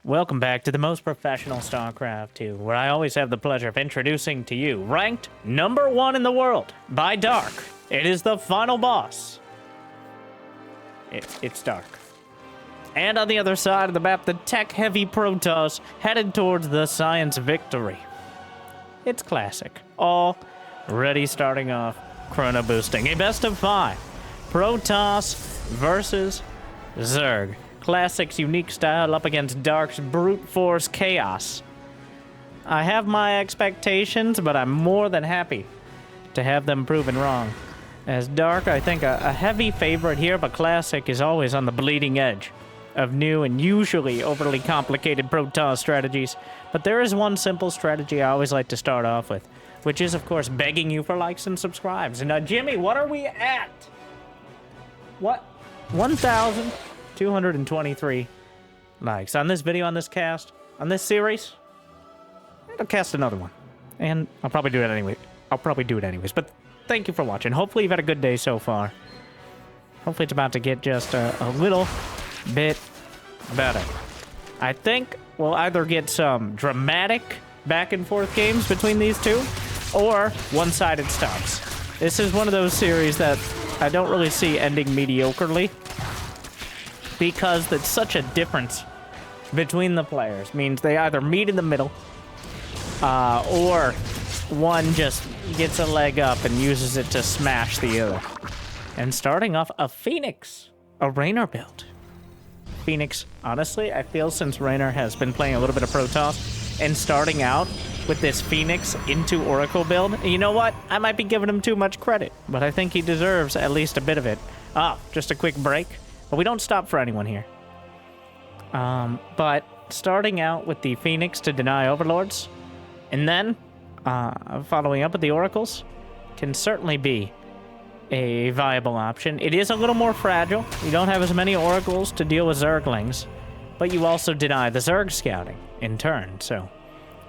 Welcome back to the most professional StarCraft 2, where I always have the pleasure of introducing to you, ranked #1 in the world by Dark. It is the final boss. It's Dark. And on the other side of the map, the tech-heavy Protoss headed towards the science victory. It's classic. Already starting off chrono boosting. A best of 5. Protoss versus Zerg. Classic's unique style up against Dark's brute force chaos. I have my expectations, but I'm more than happy to have them proven wrong. As Dark, I think a heavy favorite here, but Classic is always on the bleeding edge of new and usually overly complicated Protoss strategies. But there is one simple strategy I always like to start off with, which is, of course, begging you for likes and subscribes. And Jimmy, what are we at? What? 1,223 likes on this video, on this cast, on this series. I'll cast another one, and I'll probably do it anyway. But thank you for watching. Hopefully you've had a good day so far. Hopefully it's about to get just a little bit better. I think we'll either get some dramatic back and forth games between these two, or one-sided stops. This is one of those series that I don't really see ending mediocrely, because there's such a difference between the players. Means they either meet in the middle, or one just gets a leg up and uses it to smash the other. And starting off, a Phoenix, a Raynor build. Phoenix, honestly, I feel since Raynor has been playing a little bit of Protoss, and starting out with this Phoenix into Oracle build, you know what? I might be giving him too much credit, but I think he deserves at least a bit of it. Just a quick break. But we don't stop for anyone here. But starting out with the Phoenix to deny Overlords, and then following up with the Oracles, can certainly be a viable option. It is a little more fragile. You don't have as many Oracles to deal with Zerglings, but you also deny the Zerg scouting in turn, so.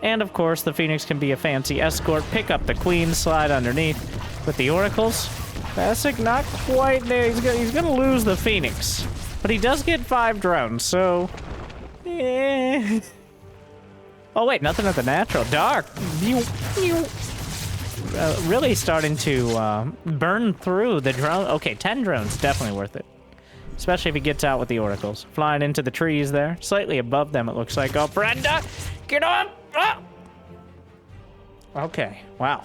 And of course, the Phoenix can be a fancy escort, pick up the Queen, slide underneath. With the Oracles, Classic not quite there. He's gonna lose the Phoenix, but he does get 5 drones, so eh. Oh wait, nothing at the natural. Dark, really starting to burn through the drone. Okay, 10 drones, definitely worth it, especially if he gets out with the Oracles. Flying into the trees there, slightly above them it looks like. Oh, Brenda, get on! Ah! Okay, wow.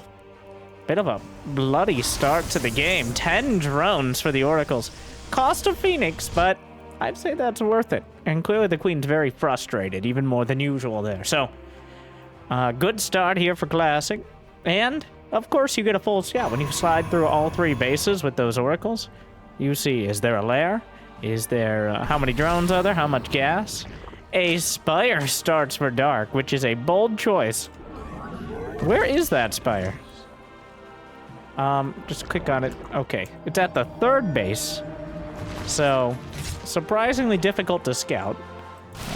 Bit of a bloody start to the game. 10 drones for the Oracles. Cost a Phoenix, but I'd say that's worth it. And clearly the Queen's very frustrated, even more than usual there. So, good start here for Classic. And, of course, you get a full scout. When you slide through all 3 bases with those Oracles, you see, is there a lair? Is there, how many drones are there? How much gas? A Spire starts for Dark, which is a bold choice. Where is that Spire? Just click on it. Okay, it's at the 3rd base. So, surprisingly difficult to scout.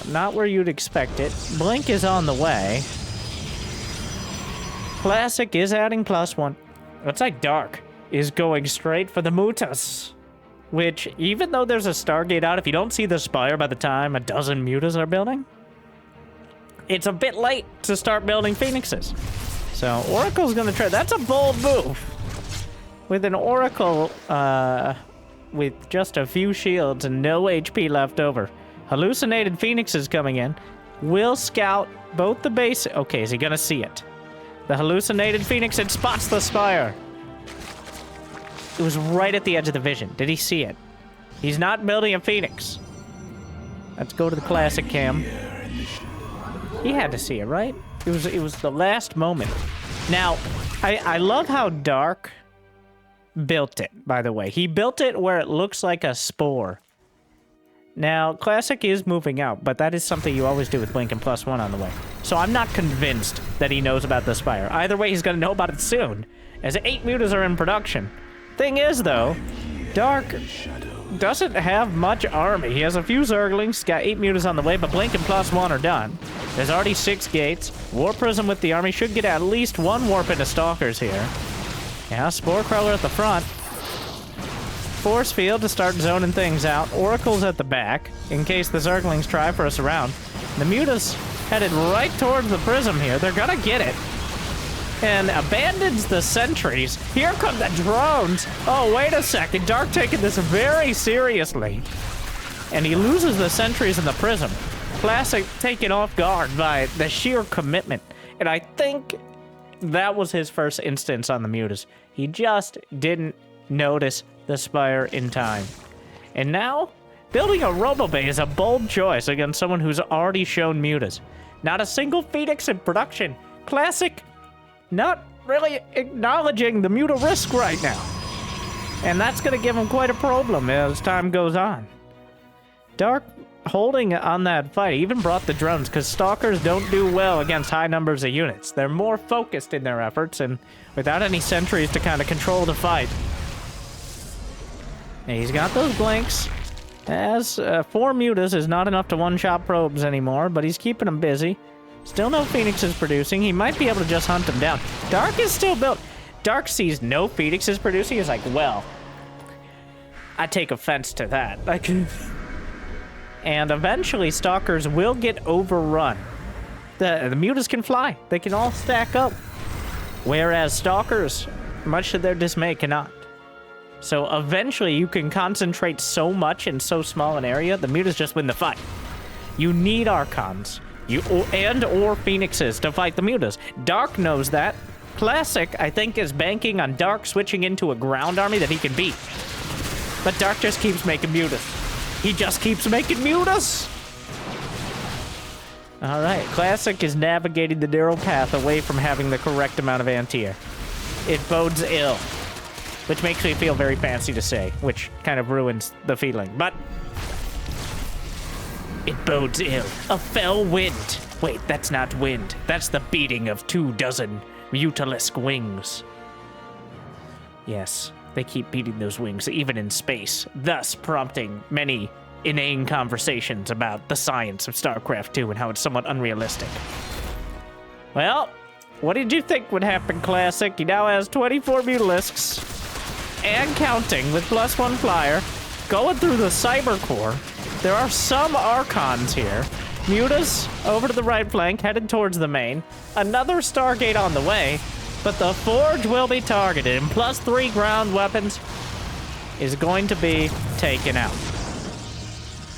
Not where you'd expect it. Blink is on the way. Classic is adding +1. Looks like Dark is going straight for the Mutas. Which, even though there's a Stargate out, if you don't see the Spire by the time a dozen Mutas are building, it's a bit late to start building Phoenixes. So, Oracle's gonna try. That's a bold move. With an Oracle, with just a few shields and no HP left over. Hallucinated Phoenixes coming in. Will scout both the base. Okay, is he gonna see it? The hallucinated Phoenix, it spots the Spire. It was right at the edge of the vision. Did he see it? He's not building a Phoenix. Let's go to the Classic cam. He had to see it, right? It was the last moment. Now, I love how Dark built it, by the way. He built it where it looks like a spore. Now, Classic is moving out, but that is something you always do with Blink and +1 on the way. So I'm not convinced that he knows about the Spire. Either way, he's going to know about it soon, as 8 Mutas are in production. Thing is, though, Dark doesn't have much army. He has a few Zerglings, got 8 Mutas on the way, but Blink and +1 are done. There's already 6 gates. War Prism with the army should get at least 1 warp into Stalkers here. Yeah, Spore Crawler at the front. Force Field to start zoning things out. Oracle's at the back, in case the Zerglings try for us around. The Muta's headed right towards the prism here. They're gonna get it. And abandons the sentries. Here come the drones. Oh, wait a second. Dark taking this very seriously. And he loses the sentries in the prism. Classic taken off guard by the sheer commitment. And I think that was his first instance on the Mutas. He just didn't notice the Spire in time. And now, building a Robobay is a bold choice against someone who's already shown Mutas. Not a single Phoenix in production. Classic, not really acknowledging the Muta risk right now. And that's going to give him quite a problem as time goes on. Dark holding on that fight, even brought the drones, because Stalkers don't do well against high numbers of units. They're more focused in their efforts, and without any sentries to kind of control the fight. And he's got those blinks. As 4 Mutas is not enough to one-shot probes anymore, but he's keeping them busy. Still no Phoenixes producing. He might be able to just hunt them down. Dark is still built. Dark sees no Phoenixes producing. He's like, well, I take offense to that. And eventually, Stalkers will get overrun. The Mutas can fly. They can all stack up. Whereas Stalkers, much to their dismay, cannot. So eventually, you can concentrate so much in so small an area, the Mutas just win the fight. You need Archons or Phoenixes to fight the Mutas. Dark knows that. Classic, I think, is banking on Dark switching into a ground army that he can beat. But Dark just keeps making Mutas. He just keeps making Mutas! Alright, Classic is navigating the narrow path away from having the correct amount of anti-air. It bodes ill. Which makes me feel very fancy to say, which kind of ruins the feeling, but... It bodes ill. A fell wind. Wait, that's not wind. That's the beating of 24 Hydralisk wings. Yes. They keep beating those wings, even in space, thus prompting many inane conversations about the science of StarCraft 2 and how it's somewhat unrealistic. Well, what did you think would happen, Classic? He now has 24 Mutalisks, and counting, with +1 flyer, going through the Cyber Core. There are some Archons here. Mutas over to the right flank, headed towards the main. Another Stargate on the way. But the Forge will be targeted, and +3 ground weapons is going to be taken out.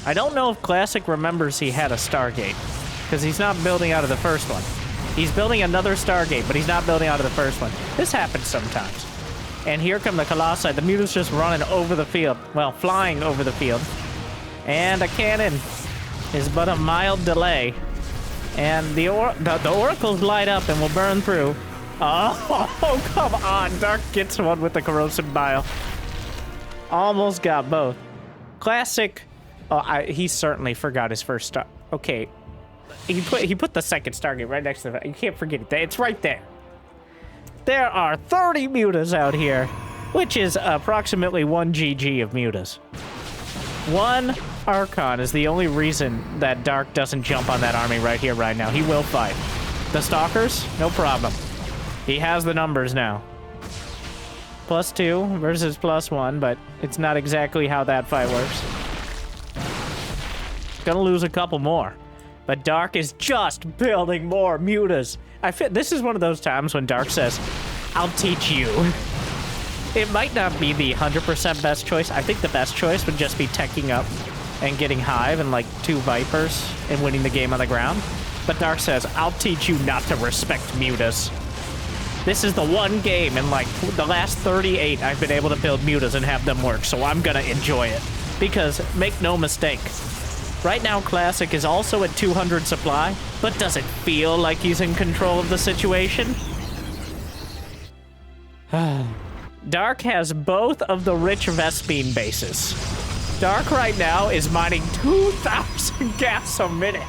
I don't know if Classic remembers he had a Stargate, because he's not building out of the first one. He's building another Stargate, but he's not building out of the first one. This happens sometimes. And here come the Colossi. The Muta's just running over the field. Well, flying over the field. And a cannon is but a mild delay. And the Oracles light up and will burn through. Oh, come on. Dark gets one with the Corrosive Bile. Almost got both. Classic. Oh, he certainly forgot his first star. Okay. He put the second Stargate right next to it. You can't forget it. It's right there. There are 30 Mutas out here, which is approximately 1 GG of Mutas. 1 Archon is the only reason that Dark doesn't jump on that army right here, right now. He will fight. The Stalkers, no problem. He has the numbers now. +2 versus +1, but it's not exactly how that fight works. Gonna lose a couple more. But Dark is just building more Mutas. This is one of those times when Dark says, I'll teach you. It might not be the 100% best choice. I think the best choice would just be teching up and getting Hive and like 2 Vipers and winning the game on the ground. But Dark says, I'll teach you not to respect Mutas. This is the one game in like the last 38 I've been able to build Mutas and have them work, so I'm gonna enjoy it. Because, make no mistake, right now Classic is also at 200 supply, but does it feel like he's in control of the situation? Dark has both of the rich Vespine bases. Dark right now is mining 2,000 gas a minute.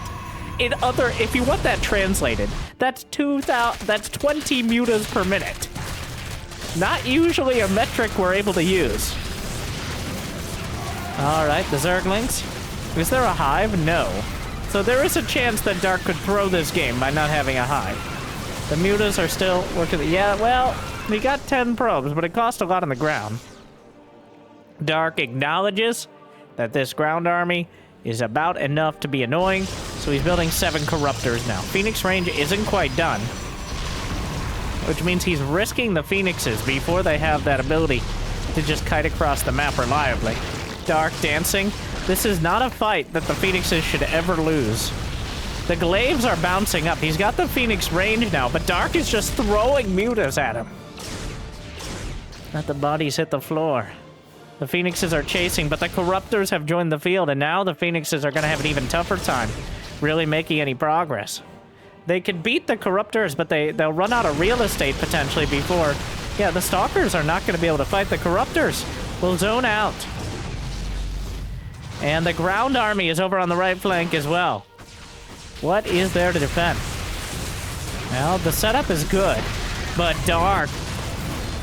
If you want that translated, that's 20 Mutas per minute. Not usually a metric we're able to use. Alright, the Zerglings. Is there a Hive? No. So there is a chance that Dark could throw this game by not having a Hive. The Mutas are still working. Yeah, well, we got 10 probes, but it cost a lot on the ground. Dark acknowledges that this ground army is about enough to be annoying, So he's building 7 Corruptors now. Phoenix range isn't quite done, which means he's risking the Phoenixes before they have that ability to just kite across the map reliably. Dark dancing. This is not a fight that the Phoenixes should ever lose. The glaives are bouncing up. He's got the Phoenix range now, but Dark is just throwing mutas at him. Let the bodies hit the floor. The Phoenixes are chasing, but the Corruptors have joined the field, and now the Phoenixes are going to have an even tougher time really making any progress. They could beat the Corruptors, but they'll run out of real estate potentially before... Yeah, the Stalkers are not going to be able to fight the Corruptors. We'll zone out. And the ground army is over on the right flank as well. What is there to defend? Well, the setup is good, but Dark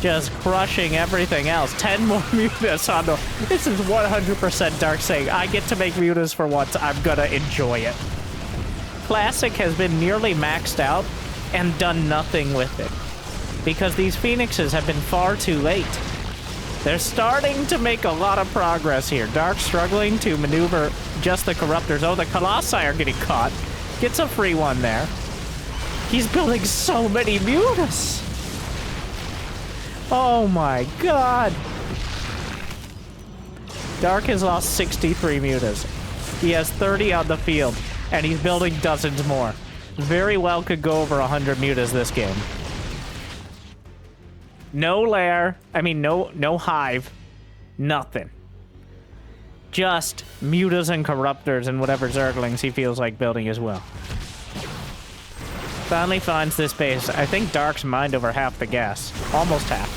just crushing everything else. 10 more mutas on the... This is 100% Dark saying, I get to make mutas for once. I'm gonna enjoy it. Classic has been nearly maxed out and done nothing with it, because these Phoenixes have been far too late. They're starting to make a lot of progress here. Dark struggling to maneuver just the Corruptors. Oh, the Colossi are getting caught. Gets a free one there. He's building so many mutas. Oh my god. Dark has lost 63 mutas. He has 30 on the field, and he's building dozens more. Very well could go over 100 mutas this game. No lair. I mean, no hive. Nothing. Just mutas and Corruptors and whatever Zerglings he feels like building as well. Finally finds this base. I think Dark's mined over half the gas. Almost half.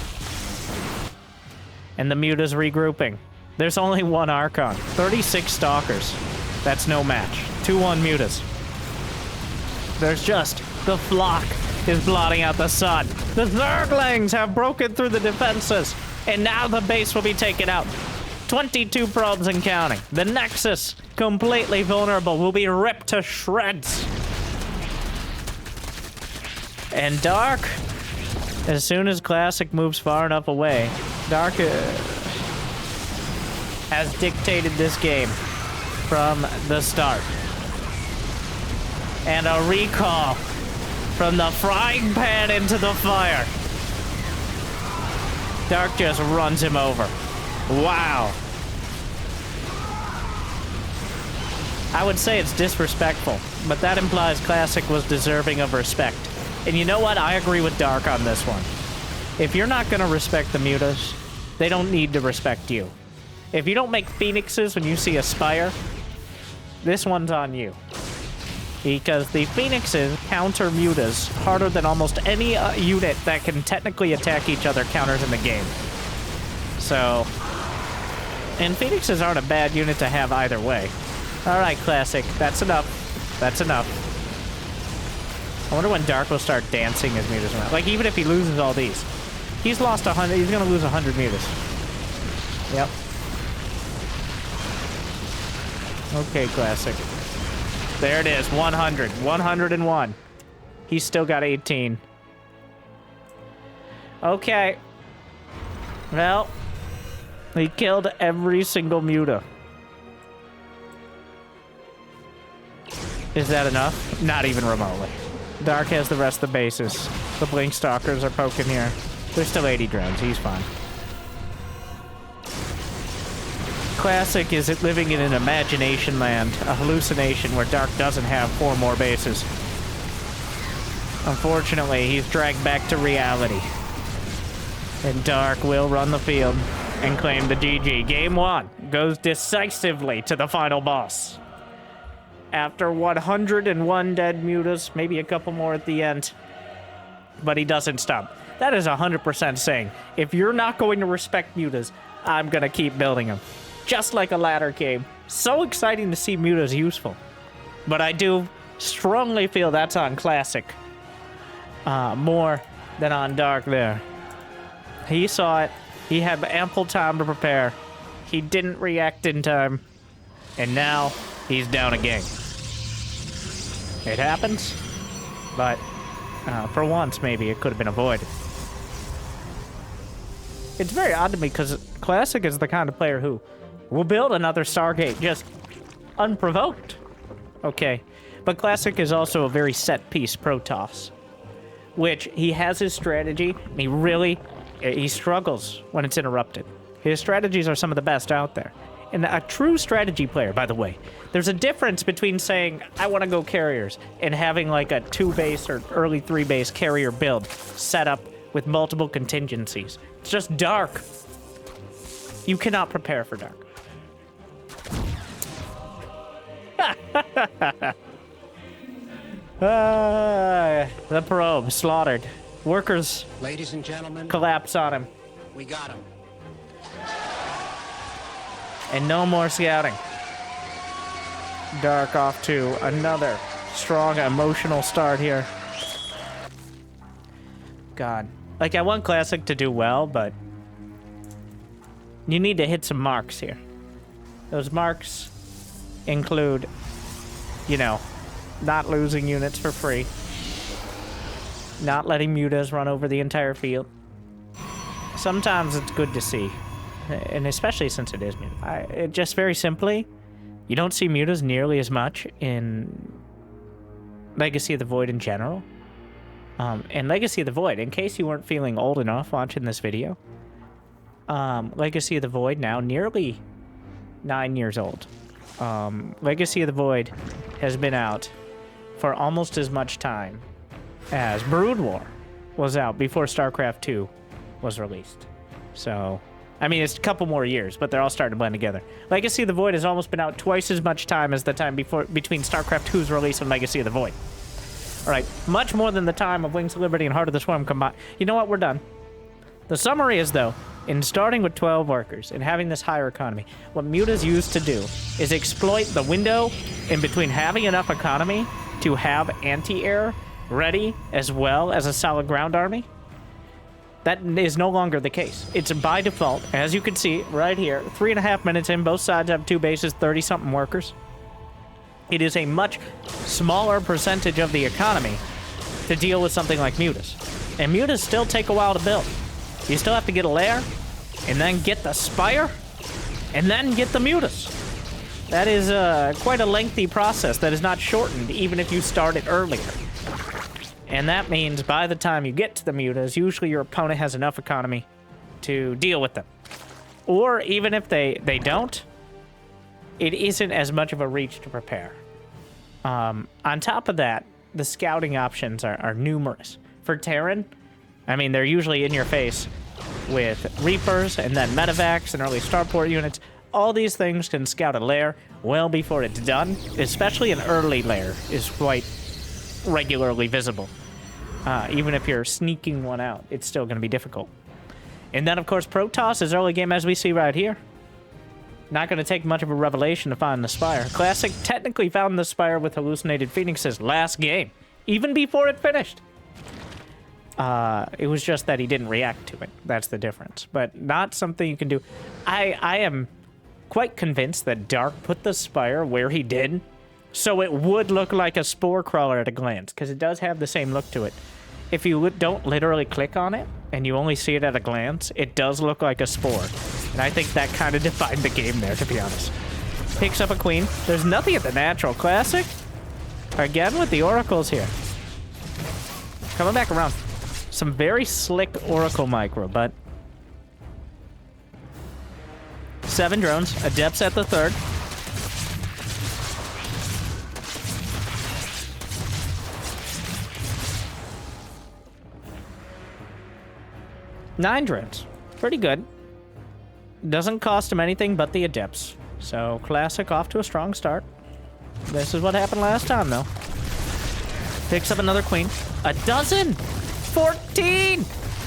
And the mutas regrouping. There's only one Archon. 36 Stalkers. That's no match. 2-1 mutas. There's just... The flock is blotting out the sun. The Zerglings have broken through the defenses. And now the base will be taken out. 22 probes and counting. The Nexus, completely vulnerable, will be ripped to shreds. And Dark, as soon as Classic moves far enough away, Dark has dictated this game from the start. And a recall from the frying pan into the fire. Dark just runs him over. Wow. I would say it's disrespectful, but that implies Classic was deserving of respect. And you know what? I agree with Dark on this one. If you're not going to respect the mutas, they don't need to respect you. If you don't make Phoenixes when you see a Spire, this one's on you. Because the Phoenixes counter mutas harder than almost any unit that can technically attack each other counters in the game. So... And Phoenixes aren't a bad unit to have either way. Alright, Classic. That's enough. That's enough. I wonder when Dark will start dancing his mutas around. Like, even if he loses all these. He's lost 100. He's gonna lose 100 mutas. Yep. Okay, Classic. There it is. 100. 101. He's still got 18. Okay. Well... He killed every single muta. Is that enough? Not even remotely. Dark has the rest of the bases. The Blink Stalkers are poking here. There's still 80 drones. He's fine. Classic is living in an imagination land, a hallucination where Dark doesn't have 4 more bases. Unfortunately, he's dragged back to reality. And Dark will run the field and claim the GG. Game 1 goes decisively to the final boss. After 101 dead mutas, maybe a couple more at the end. But he doesn't stop. That is 100% saying, if you're not going to respect mutas, I'm going to keep building them. Just like a ladder game. So exciting to see mutas useful. But I do strongly feel that's on Classic. More than on Dark there. He saw it. He had ample time to prepare. He didn't react in time. And now, he's down again. It happens. But, for once, maybe it could have been avoided. It's very odd to me, because Classic is the kind of player who will build another Stargate just unprovoked. Okay. But Classic is also a very set-piece Protoss, which he has his strategy, and he struggles when it's interrupted. His strategies are some of the best out there. And a true strategy player, by the way, there's a difference between saying, I want to go carriers, and having like a 2-base or early 3-base carrier build set up with multiple contingencies. It's just dark. You cannot prepare for dark. The probe slaughtered. Workers, ladies and gentlemen, collapse on him. We got him. And no more scouting. Dark off to another strong emotional start here. God. Like, I want Classic to do well, but you need to hit some marks here. Those marks include, you know, not losing units for free, not letting mutas run over the entire field. Sometimes it's good to see, and especially since it is muta. Just very simply, you don't see mutas nearly as much in Legacy of the Void in general. And Legacy of the Void, in case you weren't feeling old enough watching this video, Legacy of the Void now nearly 9 years old. Legacy of the Void has been out for almost as much time as Brood War was out before StarCraft 2 was released. So, I mean, it's a couple more years, but they're all starting to blend together. Legacy of the Void has almost been out twice as much time as the time between StarCraft 2's release and Legacy of the Void. All right, much more than the time of Wings of Liberty and Heart of the Swarm combined. You know what? We're done. The summary is, though, in starting with 12 workers and having this higher economy, what mutas used to do is exploit the window in between having enough economy to have anti-air ready as well as a solid ground army. That is no longer the case. It's by default, as you can see right here, 3.5 minutes in, both sides have 2 bases, 30-something workers. It is a much smaller percentage of the economy to deal with something like mutas. And mutas still take a while to build. You still have to get a lair, and then get the spire, and then get the mutas. That is quite a lengthy process that is not shortened even if you start it earlier. And that means by the time you get to the mutas, usually your opponent has enough economy to deal with them. Or even if they don't, it isn't as much of a reach to prepare. On top of that, the scouting options are numerous. For Terran, I mean, they're usually in your face with Reapers and then Medivacs and early starport units. All these things can scout a lair well before it's done, especially an early lair is quite regularly visible. Even if you're sneaking one out, it's still going to be difficult. And then, of course, Protoss is early game, as we see right here. Not going to take much of a revelation to find the Spire. Classic technically found the Spire with Hallucinated Phoenix's last game, even before it finished. It was just that he didn't react to it. That's the difference. But not something you can do. I am quite convinced that Dark put the Spire where he did, so it would look like a spore crawler at a glance, because it does have the same look to it. If you don't literally click on it, and you only see it at a glance, it does look like a spore. And I think that kind of defined the game there, to be honest. Picks up a queen. There's nothing at the natural. Classic. Again with the oracles here. Coming back around. Some very slick oracle micro, but 7 drones. Adepts at the 3rd. Nine drones. Pretty good. Doesn't cost him anything but the adepts. So Classic off to a strong start. This is what happened last time, though. Picks up another queen. A dozen! 14!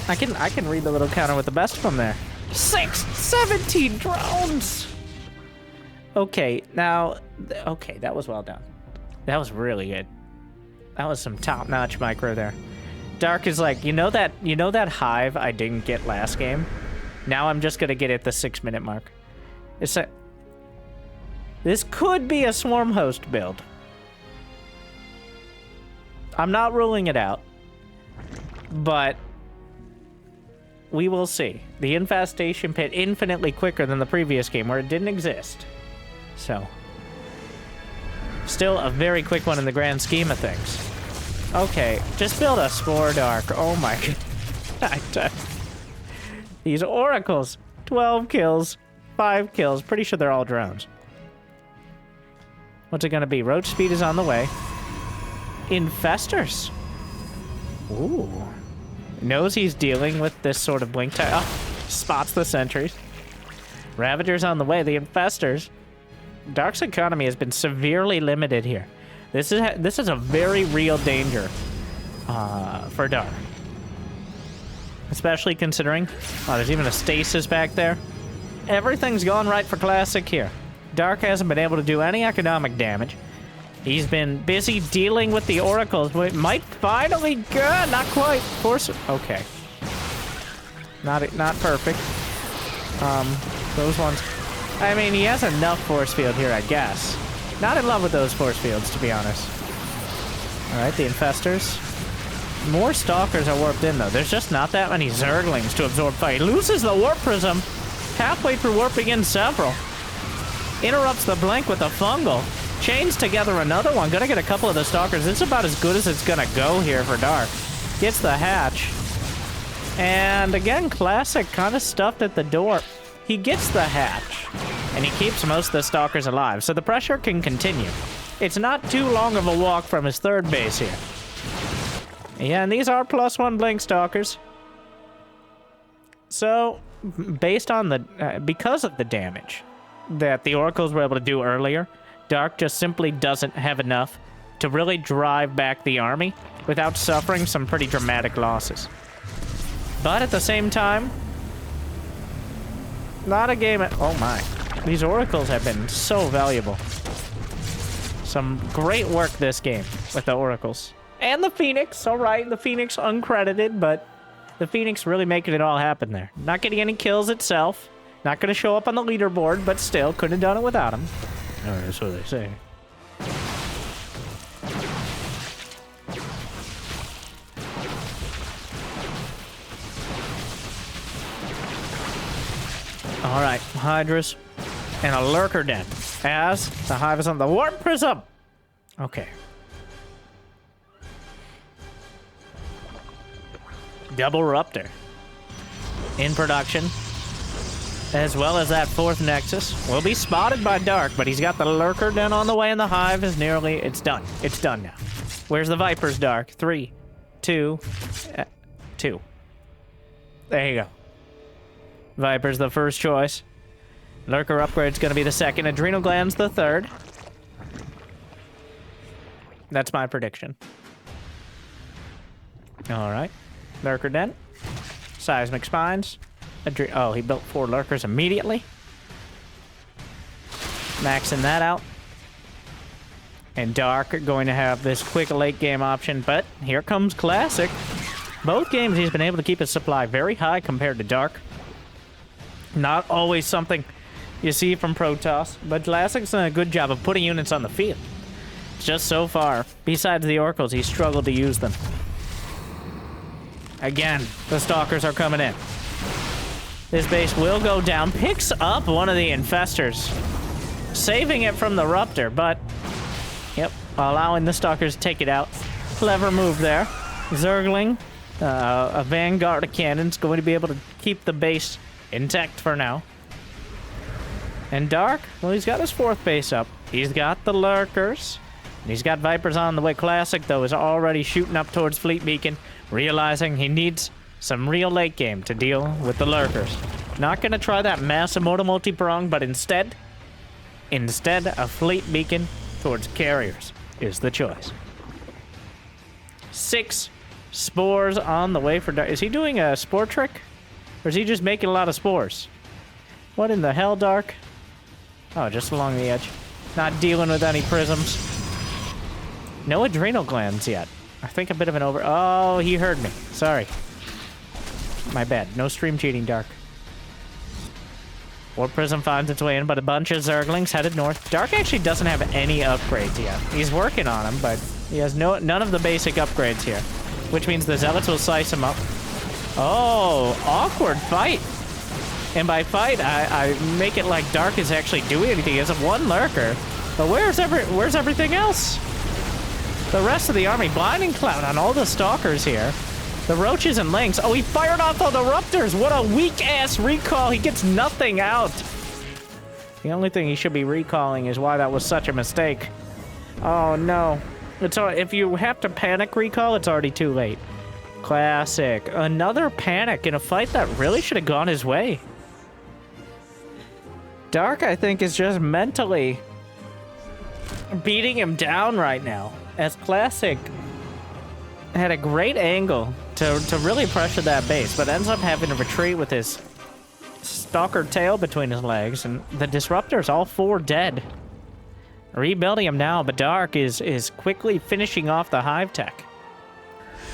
I can read the little counter with the best of them there. 17 drones! Okay, now... Okay, that was well done. That was really good. That was some top-notch micro there. Dark is like, you know that hive I didn't get last game? Now I'm just gonna get it the 6-minute mark. This could be a swarm host build. I'm not ruling it out, but we will see. The infestation pit infinitely quicker than the previous game where it didn't exist. So Still a very quick one in the grand scheme of things. Okay, just build a Spore Dark. Oh my god. These oracles. 12 kills, 5 kills. Pretty sure they're all drones. What's it gonna be? Roach speed is on the way. Infestors. Ooh. Knows he's dealing with this sort of blink type. Oh, spots the sentries. Ravagers on the way. The Infestors. Dark's economy has been severely limited here. This is a very real danger for Dark. Especially considering, oh, there's even a stasis back there. Everything's gone right for Classic here. Dark hasn't been able to do any economic damage. He's been busy dealing with the oracles. We might finally go. Not quite. Force. Okay. Not perfect. Those ones. I mean, he has enough force field here, I guess. Not in love with those force fields, to be honest. All right, the Infestors. More Stalkers are warped in, though. There's just not that many Zerglings to absorb fight. Loses the Warp Prism. Halfway through warping in several. Interrupts the Blink with a Fungal. Chains together another one. Gonna get a couple of the Stalkers. This is about as good as it's gonna go here for Dark. Gets the hatch. And again, Classic kind of stuffed at the door. He gets the hatch. And he keeps most of the Stalkers alive. So the pressure can continue. It's not too long of a walk from his third base here. Yeah, and these are +1 Blink Stalkers. So, based on the... because of the damage that the Oracles were able to do earlier, Dark just simply doesn't have enough to really drive back the army without suffering some pretty dramatic losses. But at the same time, not a game at... Oh my. These Oracles have been so valuable. Some great work this game with the Oracles. And the Phoenix, alright, the Phoenix uncredited, but the Phoenix really making it all happen there. Not getting any kills itself. Not going to show up on the leaderboard, but still, couldn't have done it without him. Oh, that's what they say. Alright, Hydras. And a Lurker Den. As the Hive is on the Warp Prism! Okay. Double Ruptor. In production. As well as that 4th Nexus. Will be spotted by Dark, but he's got the Lurker Den on the way, and the Hive is nearly... It's done. It's done now. Where's the Vipers, Dark? 3, 2, 2. There you go. Viper's the first choice. Lurker upgrade's gonna be the second. Adrenal Gland's the third. That's my prediction. Alright. Lurker Den. Seismic Spines. Oh, he built 4 Lurkers immediately. Maxing that out. And Dark are going to have this quick late game option, but here comes Classic. Both games he's been able to keep his supply very high compared to Dark. Not always something you see from Protoss, but Classic's done a good job of putting units on the field. Just so far, besides the Oracles, he's struggled to use them. Again, the Stalkers are coming in. This base will go down, picks up one of the Infestors, saving it from the Ruptor, but, yep, allowing the Stalkers to take it out. Clever move there. Zergling, a Vanguard of Cannons, going to be able to keep the base intact for now. And Dark, well, he's got his 4th base up. He's got the Lurkers. And he's got Vipers on the way. Classic, though, is already shooting up towards Fleet Beacon, realizing he needs some real late game to deal with the Lurkers. Not going to try that massive multi-prong, but instead, a Fleet Beacon towards Carriers is the choice. 6 Spores on the way for Dark. Is he doing a Spore trick? Or is he just making a lot of Spores? What in the hell, Dark? Oh, just along the edge. Not dealing with any prisms. No Adrenal Glands yet. I think a bit of an over... Oh, he heard me. Sorry. My bad. No stream cheating, Dark. Warp Prism finds its way in, but a bunch of Zerglings headed north. Dark actually doesn't have any upgrades yet. He's working on them, but he has none of the basic upgrades here. Which means the Zealots will slice him up. Oh, awkward fight. And by fight, I make it like Dark is actually doing anything. He has 1 Lurker. But where's everything else? The rest of the army, blinding cloud on all the stalkers here. The roaches and lynx. Oh, he fired off all the raptors. What a weak-ass recall. He gets nothing out. The only thing he should be recalling is why that was such a mistake. Oh, no. If you have to panic recall, it's already too late. Classic. Another panic in a fight that really should have gone his way. Dark, I think, is just mentally beating him down right now. As Classic had a great angle to really pressure that base, but ends up having to retreat with his stalker tail between his legs, and the disruptors, all 4 dead. Rebuilding him now, but Dark is quickly finishing off the hive tech.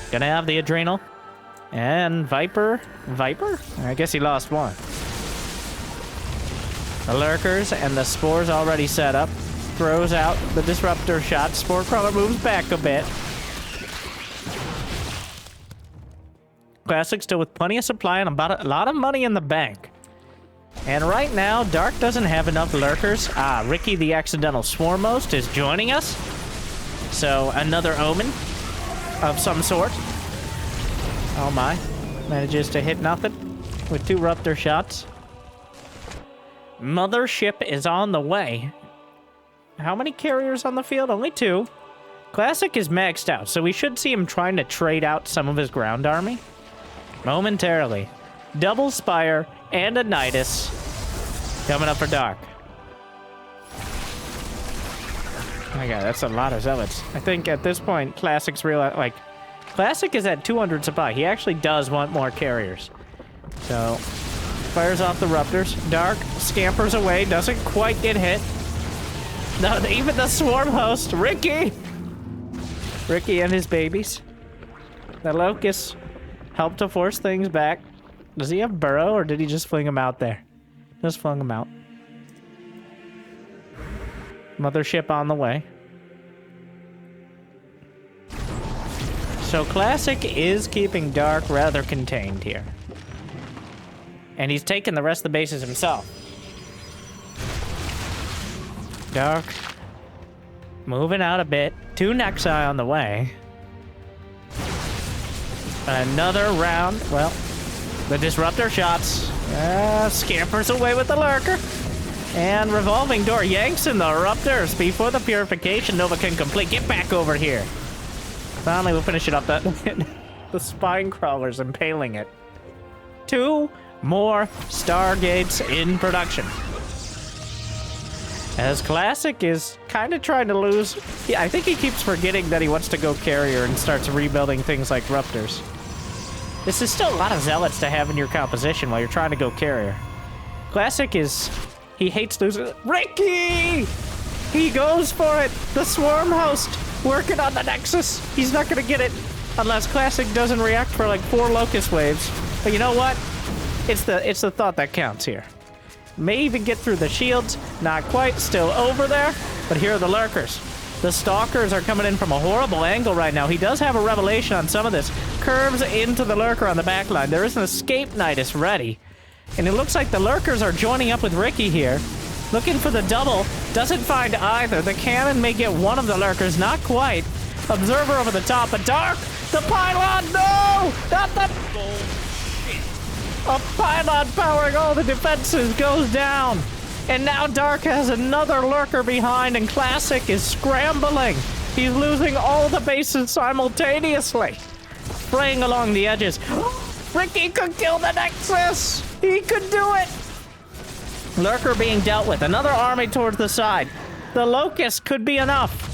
Gonna have the adrenal. And Viper? I guess he lost one. The lurkers and the spores already set up. Throws out the disruptor shot. Spore crawler moves back a bit. Classic still with plenty of supply and about a lot of money in the bank. And right now, Dark doesn't have enough lurkers. Ricky the Accidental Swarmhost is joining us. So, another omen of some sort. Oh my. Manages to hit nothing with 2 Ruptor shots. Mothership is on the way. How many carriers on the field? Only 2. Classic is maxed out, so we should see him trying to trade out some of his ground army. Momentarily. Double Spire and a Nidus coming up for Dark. Oh my god, that's a lot of zealots. I think at this point, Classic's Classic is at 200 supply. He actually does want more carriers. So, fires off the Ruptors. Dark scampers away, doesn't quite get hit. No, even the Swarm Host, Ricky and his babies. The Locusts help to force things back. Does he have burrow, or did he just fling him out there? Just flung him out. Mothership on the way. So Classic is keeping Dark rather contained here. And he's taking the rest of the bases himself. Dark moving out a bit. 2 Nexi on the way. Another round. Well, the disruptor shots. Scampers away with the lurker. And revolving door yanks in the Ruptors before the purification Nova can complete. Get back over here. Finally, we'll finish it up. The spine crawlers impaling it. 2 more Stargates in production. As Classic is kind of trying to lose. Yeah, I think he keeps forgetting that he wants to go carrier and starts rebuilding things like Ruptors. This is still a lot of zealots to have in your composition while you're trying to go carrier. Classic is... He hates losing... Ricky! He goes for it! The Swarm Host working on the Nexus. He's not going to get it unless Classic doesn't react for like 4 Locust Waves. But you know what? It's the thought that counts here. May even get through the shields. Not quite. Still over there. But here are the lurkers. The stalkers are coming in from a horrible angle right now. He does have a revelation on some of this. Curves into the lurker on the back line. There is an escape Nidus ready. And it looks like the lurkers are joining up with Ricky here. Looking for the double. Doesn't find either. The cannon may get one of the lurkers. Not quite. Observer over the top. But Dark! The pylon! No! Not the... A pylon powering all the defenses goes down. And now Dark has another lurker behind, and Classic is scrambling. He's losing all the bases simultaneously. Spraying along the edges. Ricky could kill the Nexus! He could do it! Lurker being dealt with. Another army towards the side. The Locust could be enough.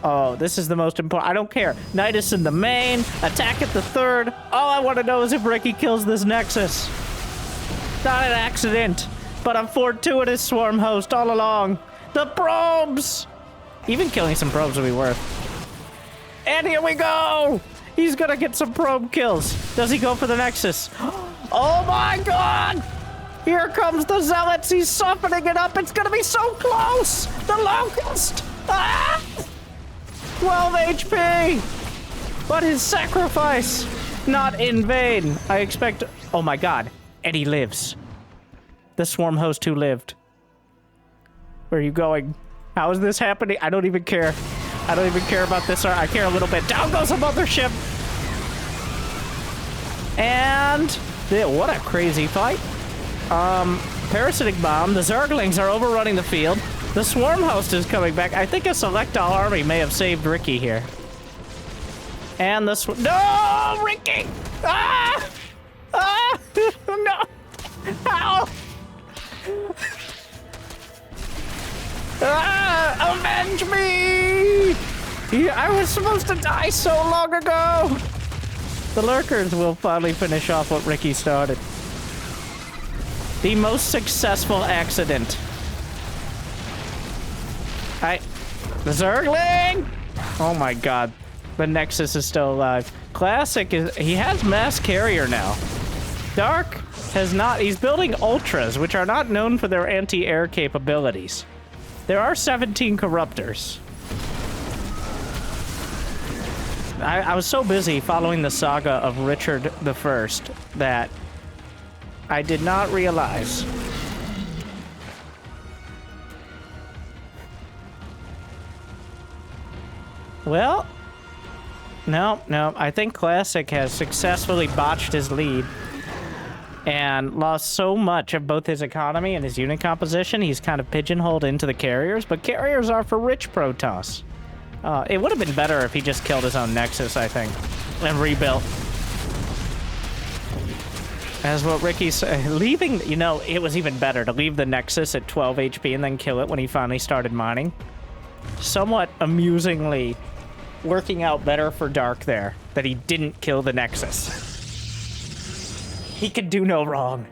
Oh, this is the most important. I don't care. Nidus in the main. Attack at the third. All I want to know is if Ricky kills this Nexus. Not an accident, but a fortuitous Swarm Host all along. The probes! Even killing some probes would be worth. And here we go! He's gonna get some probe kills. Does he go for the Nexus? Oh my god! Here comes the Zealots. He's softening it up. It's gonna be so close! The Locust! Ah! 12 HP! But his sacrifice, not in vain. I expect... Oh my god. And he lives. The Swarm Host who lived. Where are you going? How is this happening? I don't even care. I don't even care about this. I care a little bit. Down goes a mothership. And what a crazy fight. Parasitic bomb. The Zerglings are overrunning the field. The swarm host is coming back. I think a select all army may have saved Ricky here. And the no, Ricky! Ah! Ah! No! How? Ah! Avenge me! I was supposed to die so long ago. The lurkers will finally finish off what Ricky started. The most successful accident. The Zergling! Oh my god. The Nexus is still alive. Classic he has mass carrier now. Dark has not, he's building Ultras, which are not known for their anti-air capabilities. There are 17 Corruptors. I was so busy following the saga of Richard I that I did not realize. Well, no, I think Classic has successfully botched his lead and lost so much of both his economy and his unit composition, he's kind of pigeonholed into the carriers, but carriers are for rich Protoss. It would have been better if he just killed his own Nexus, I think, and rebuilt. As what Ricky's leaving, you know, it was even better to leave the Nexus at 12 HP and then kill it when he finally started mining. Somewhat amusingly working out better for Dark there, that he didn't kill the Nexus. He could do no wrong.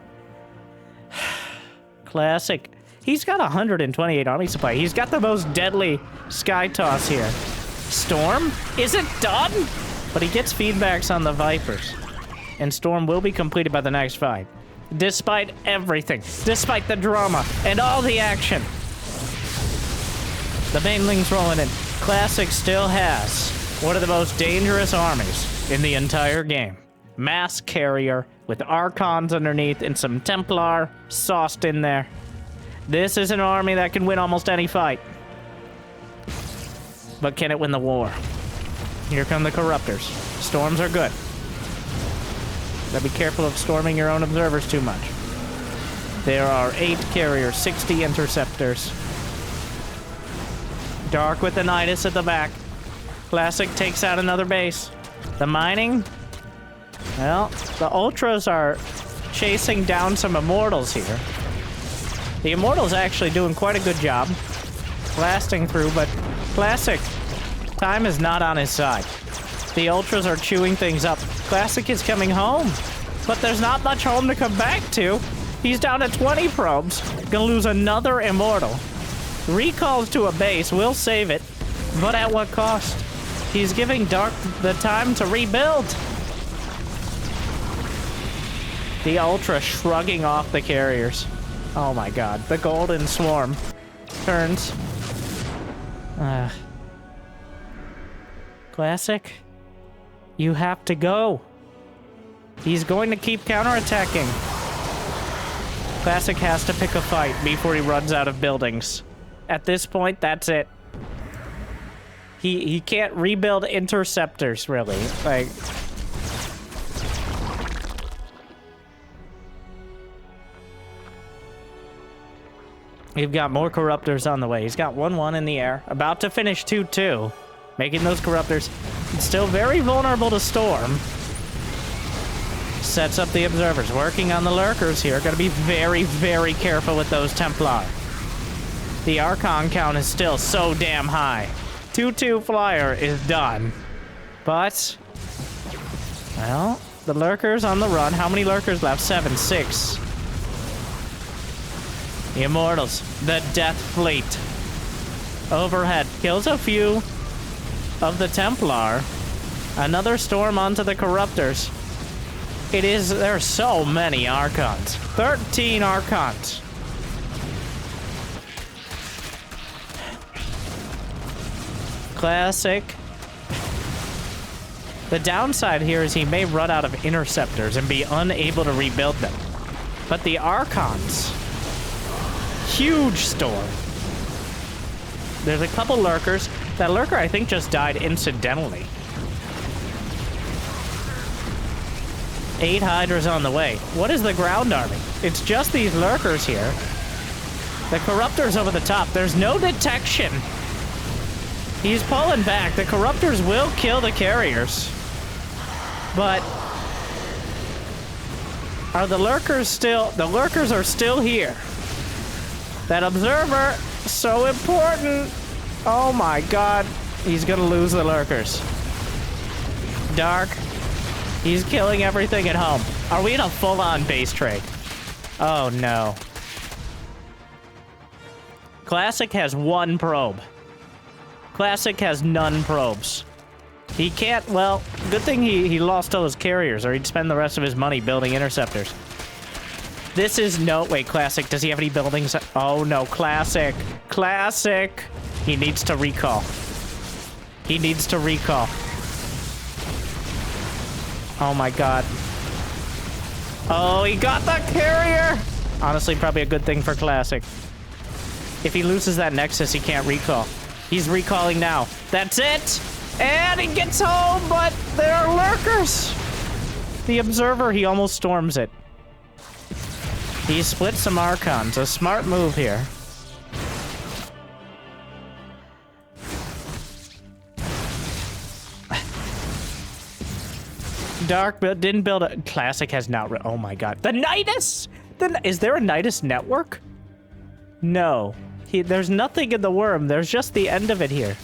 Classic. He's got 128 army supply. He's got the most deadly Sky Toss here. Storm isn't done, but he gets feedbacks on the Vipers. And Storm will be completed by the next fight. Despite everything, despite the drama and all the action. The Baneling's rolling in. Classic still has one of the most dangerous armies in the entire game. Mass carrier with Archons underneath and some Templar sauced in there. This is an army that can win almost any fight. But can it win the war? Here come the Corruptors. Storms are good. Gotta be careful of storming your own observers too much. There are 8 carriers, 60 interceptors. Dark with the Nidus at the back. Classic takes out another base. The mining? Well, the Ultras are chasing down some Immortals here. The Immortals actually doing quite a good job blasting through, but Classic, time is not on his side. The Ultras are chewing things up. Classic is coming home, but there's not much home to come back to. He's down to 20 probes. Gonna lose another Immortal. Recalls to a base will save it, but at what cost? He's giving Dark the time to rebuild. The Ultra shrugging off the carriers. Oh my god, the Golden Swarm turns. Classic, you have to go. He's going to keep counterattacking. Classic has to pick a fight before he runs out of buildings. At this point, that's it. He can't rebuild interceptors, really. Like, you've got more Corruptors on the way. He's got 1-1 in the air. About to finish 2-2. Making those Corruptors still very vulnerable to Storm. Sets up the Observers. Working on the Lurkers here. Gotta be very, very careful with those Templar. The Archon count is still so damn high. 2-2 flyer is done. But, well, the Lurkers on the run. How many Lurkers left? 7, 6. The Immortals, the Death Fleet. Overhead, kills a few of the Templar. Another storm onto the Corruptors. There are so many Archons. 13 Archons. Classic. The downside here is he may run out of interceptors and be unable to rebuild them. But the Archons, huge storm. There's a couple lurkers. That lurker, I think, just died incidentally. 8 Hydras on the way. What is the ground army? It's just these lurkers here. The Corruptor's over the top. There's no detection. He's pulling back. The Corruptors will kill the carriers. But are the lurkers still... The lurkers are still here. That observer, so important. Oh my god. He's gonna lose the lurkers. Dark. He's killing everything at home. Are we in a full-on base trade? Oh no. Classic has 1 probe. Classic has none probes. He can't, well, good thing he lost all his carriers, or he'd spend the rest of his money building interceptors. This is no, wait, Classic, does he have any buildings? Oh no, Classic. Classic. He needs to recall. He needs to recall. Oh my god. Oh, he got the carrier! Honestly, probably a good thing for Classic. If he loses that Nexus, he can't recall. He's recalling now. That's it! And he gets home, but there are lurkers! The Observer, he almost storms it. He split some Archons. A smart move here. Dark didn't build a... Classic has not... Oh my god. The Nidus! Is there a Nidus network? No. There's nothing in the worm. There's just the end of it here.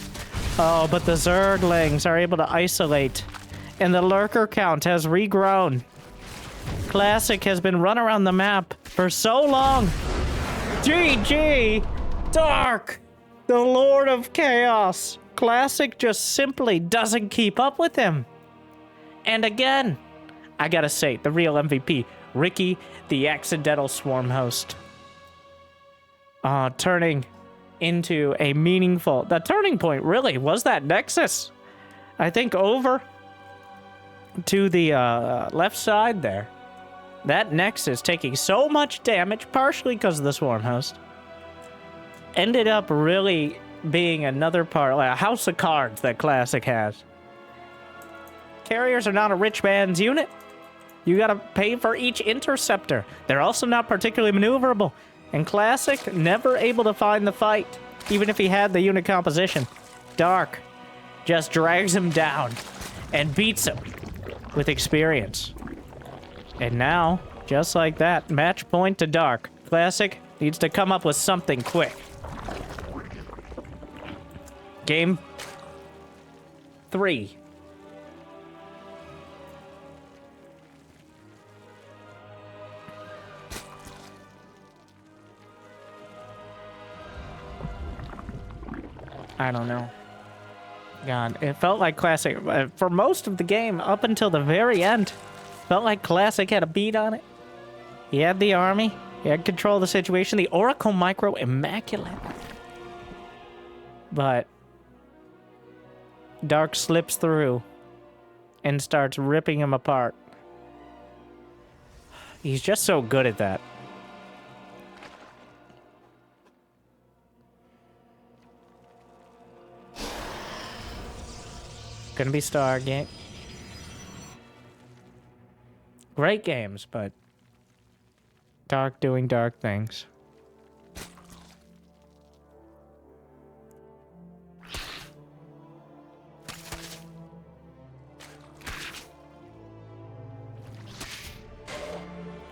Oh, but the Zerglings are able to isolate. And the lurker count has regrown. Classic has been run around the map for so long. GG! Dark! The Lord of Chaos. Classic just simply doesn't keep up with him. And again, I gotta say, the real MVP, Ricky, the accidental swarm host. Turning into a meaningful... The turning point really was that Nexus. I think over to the left side there. That Nexus taking so much damage, partially because of the swarm host, ended up really being another part, like a house of cards that Classic has. Carriers are not a rich man's unit. You gotta pay for each interceptor. They're also not particularly maneuverable. And Classic, never able to find the fight, even if he had the unit composition. Dark just drags him down and beats him with experience. And now, just like that, match point to Dark. Classic needs to come up with something quick. Game 3. I don't know. God, it felt like Classic, for most of the game, up until the very end, felt like Classic had a beat on it. He had the army, he had control of the situation, the Oracle Micro, immaculate. But Dark slips through and starts ripping him apart. He's just so good at that. Gonna be Stargate. Great games, but Dark doing dark things.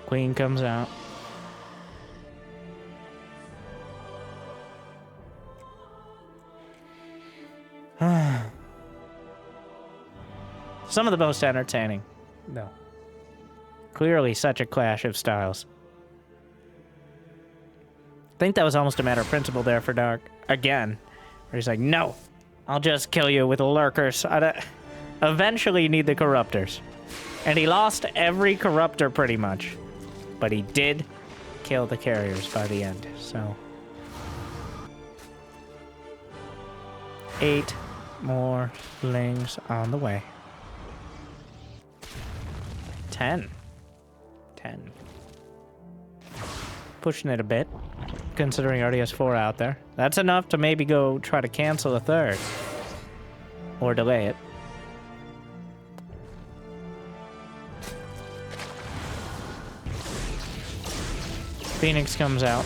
Queen comes out. Some of the most entertaining. No. Clearly such a clash of styles. I think that was almost a matter of principle there for Dark. Again. Where he's like, no. I'll just kill you with lurkers. Eventually you need the Corruptors. And he lost every Corruptor pretty much. But he did kill the carriers by the end, so... 8 more lings on the way. 10. Pushing it a bit. considering he already has 4 out there. That's enough to maybe go try to cancel a 3rd. Or delay it. Phoenix comes out.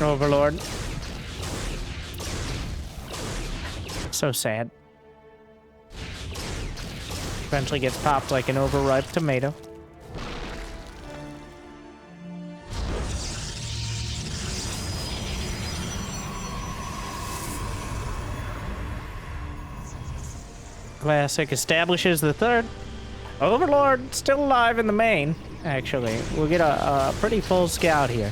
Overlord. So sad. Eventually gets popped like an overripe tomato. Classic establishes the 3rd. Overlord still alive in the main, actually. We'll get a pretty full scout here.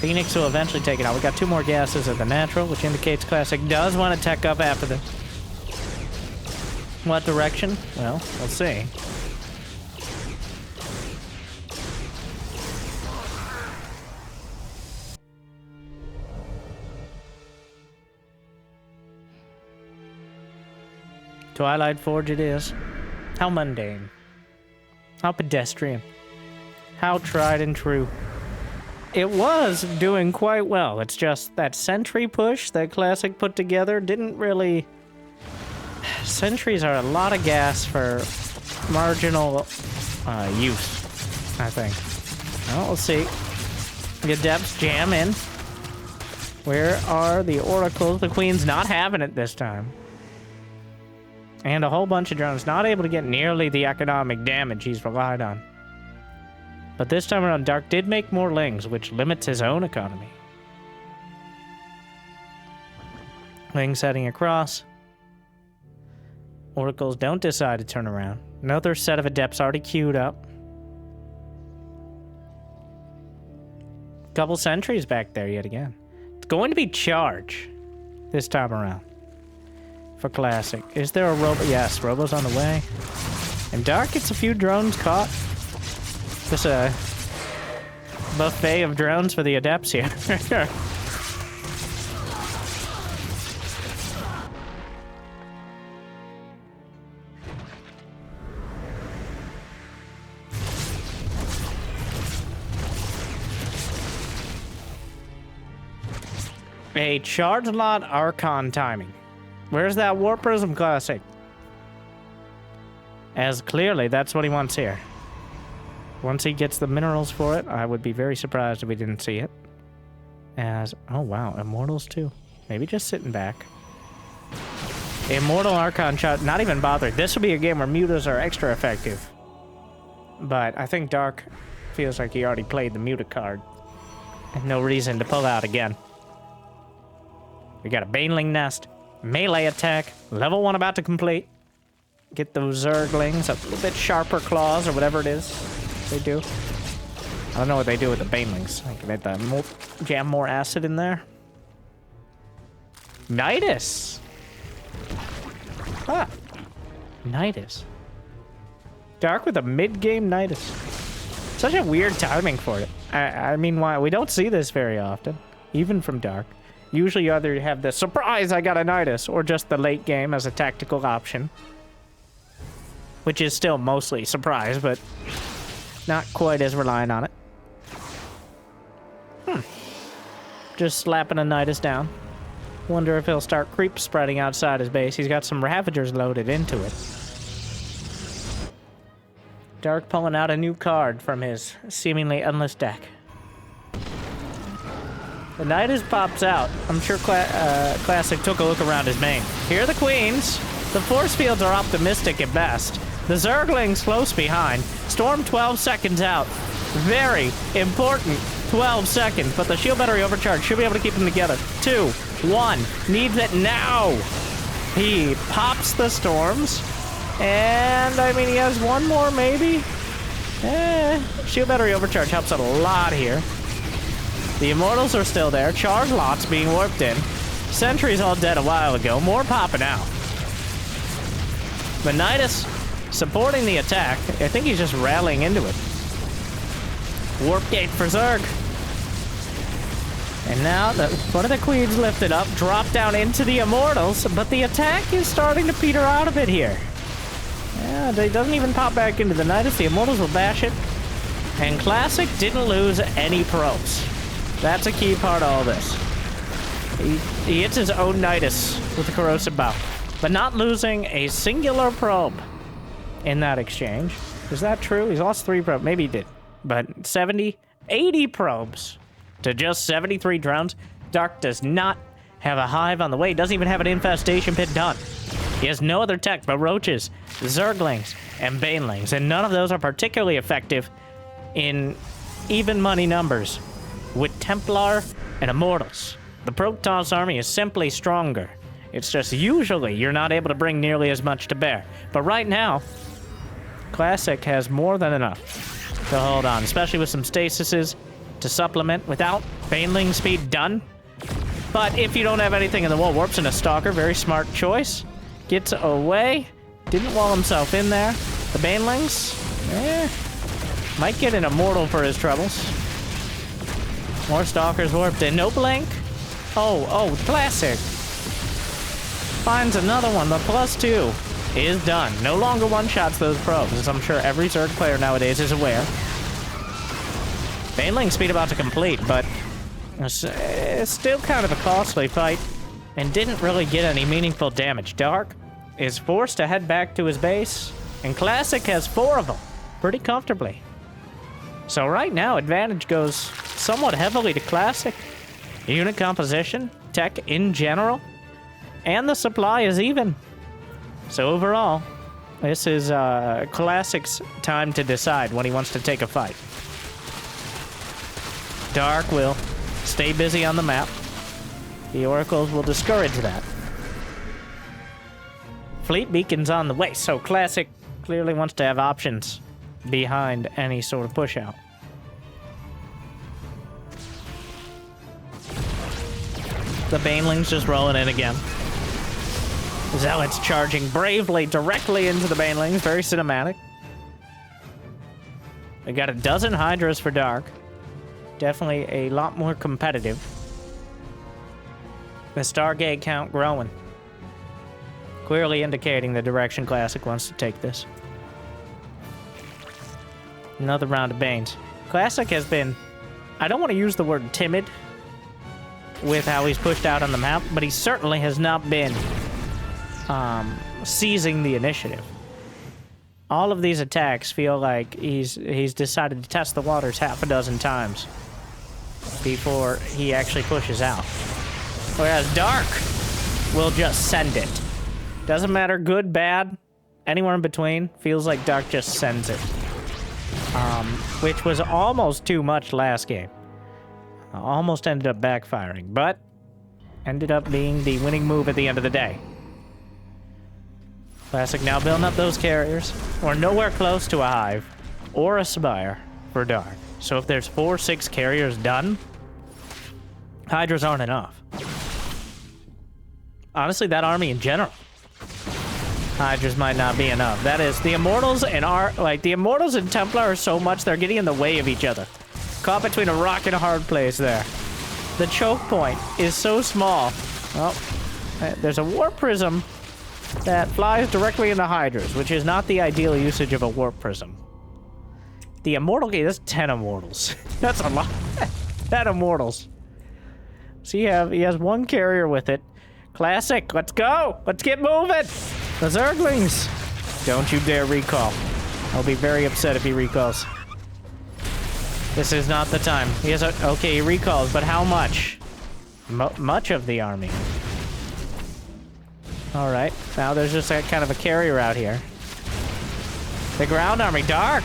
Phoenix will eventually take it out. We got 2 more gases at the natural, which indicates Classic does want to tech up after this. What direction? Well, we'll see. Twilight Forge it is. How mundane. How pedestrian. How tried and true. It was doing quite well. It's just that sentry push that Classic put together didn't really... Sentries are a lot of gas for marginal use, I think. Well, we'll see. The Adepts jam in. Where are the Oracles? The Queen's not having it this time. And a whole bunch of drones not able to get nearly the economic damage he's relied on. But this time around, Dark did make more Lings, which limits his own economy. Lings heading across. Oracles don't decide to turn around. Another set of Adepts already queued up. Couple sentries back there yet again. It's going to be Charge this time around. For Classic. Is there a robo? Yes, robo's on the way. And Dark gets a few drones caught. Just a buffet of drones for the Adepts here. A charge lot Archon timing. Where's that Warp Prism, Classic? As clearly, that's what he wants here. Once he gets the minerals for it, I would be very surprised if we didn't see it. As, oh wow, Immortals too. Maybe just sitting back. Immortal Archon shot, not even bothered. This will be a game where mutas are extra effective. But I think Dark feels like he already played the muta card. And no reason to pull out again. We got a Baneling Nest. Melee attack, level 1 about to complete. Get those Zerglings, a little bit sharper claws or whatever it is they do. I don't know what they do with the Banelings. I can let them jam more acid in there. Nidus! Ah! Nidus. Dark with a mid-game Nidus. Such a weird timing for it. I mean, why? We don't see this very often, even from Dark. Usually you either have the surprise I got a Nidus, or just the late game as a tactical option. Which is still mostly surprise, but not quite as reliant on it. Just slapping a Nidus down. Wonder if he'll start creep spreading outside his base. He's got some Ravagers loaded into it. Dark pulling out a new card from his seemingly endless deck. The Nidus pops out. I'm sure Classic took a look around his main. Here are the Queens. The force fields are optimistic at best. The Zerglings close behind. Storm 12 seconds out. Very important 12 seconds, but the shield battery overcharge should be able to keep them together. 2, 1, needs it now. He pops the storms, and I mean, he has one more maybe. Shield battery overcharge helps out a lot here. The Immortals are still there. Charge lots being warped in. Sentry's all dead a while ago. More popping out. But Nidus supporting the attack. I think he's just rallying into it. Warp gate for Zerg. And now one of the Queens lifted up, dropped down into the Immortals, but the attack is starting to peter out a bit here. Yeah, they doesn't even pop back into the Nidus. The Immortals will bash it. And Classic didn't lose any probes. That's a key part of all this. He hits his own Nidus with the Corrosive Bow, but not losing a singular probe in that exchange. Is that true? He's lost 3 probes. Maybe he did. But 70, 80 probes to just 73 drones. Dark does not have a hive on the way. Doesn't even have an infestation pit done. He has no other tech but roaches, Zerglings, and Banelings, and none of those are particularly effective in even money numbers. With Templar and Immortals, the Protoss army is simply stronger. It's just usually you're not able to bring nearly as much to bear. But right now, Classic has more than enough to hold on, especially with some stasises to supplement without Baneling speed done. But if you don't have anything in the wall, warps in a Stalker, very smart choice. Gets away, didn't wall himself in there. The Banelings, might get an Immortal for his troubles. More Stalkers warped in, no blink. Oh, Classic finds another one. The +2 is done. No longer one-shots those probes, as I'm sure every Zerg player nowadays is aware. Baneling speed about to complete, but it's still kind of a costly fight and didn't really get any meaningful damage. Dark is forced to head back to his base, and Classic has 4 of them pretty comfortably. So right now, advantage goes somewhat heavily to Classic. Unit composition, tech in general, and the supply is even. So overall, this is Classic's time to decide when he wants to take a fight. Dark will stay busy on the map. The Oracles will discourage that. Fleet Beacon's on the way, so Classic clearly wants to have options behind any sort of push out. The Banelings just rolling in again. Zealots charging bravely directly into the Banelings, very cinematic. They got a dozen Hydras for Dark. Definitely a lot more competitive. The Stargate count growing. Clearly indicating the direction Classic wants to take this. Another round of Banes. Classic has been, I don't want to use the word timid with how he's pushed out on the map, but he certainly has not been seizing the initiative. All of these attacks feel like he's decided to test the waters half a dozen times before he actually pushes out. Whereas Dark will just send it. Doesn't matter, good, bad, anywhere in between. Feels like Dark just sends it. Which was almost too much last game. Almost ended up backfiring, but ended up being the winning move at the end of the day. Classic now building up those carriers. We're nowhere close to a hive or a spire for Dark. So if there's 4 or 6 carriers done, Hydras aren't enough. Honestly, that army in general, Hydras might not be enough. That is, the Immortals and the Immortals and Templar are so much they're getting in the way of each other. Caught between a rock and a hard place there. The choke point is so small. Well, there's a Warp Prism that flies directly into Hydras, which is not the ideal usage of a Warp Prism. The Immortal Gate, that's 10 Immortals. That's a lot. 10 Immortals. So he has 1 carrier with it. Classic, let's go! Let's get moving! The Zerglings! Don't you dare recall. I'll be very upset if he recalls. This is not the time. He has okay, he recalls, but how much? Much of the army. Alright, now there's just that kind of a carrier out here. The ground army, Dark!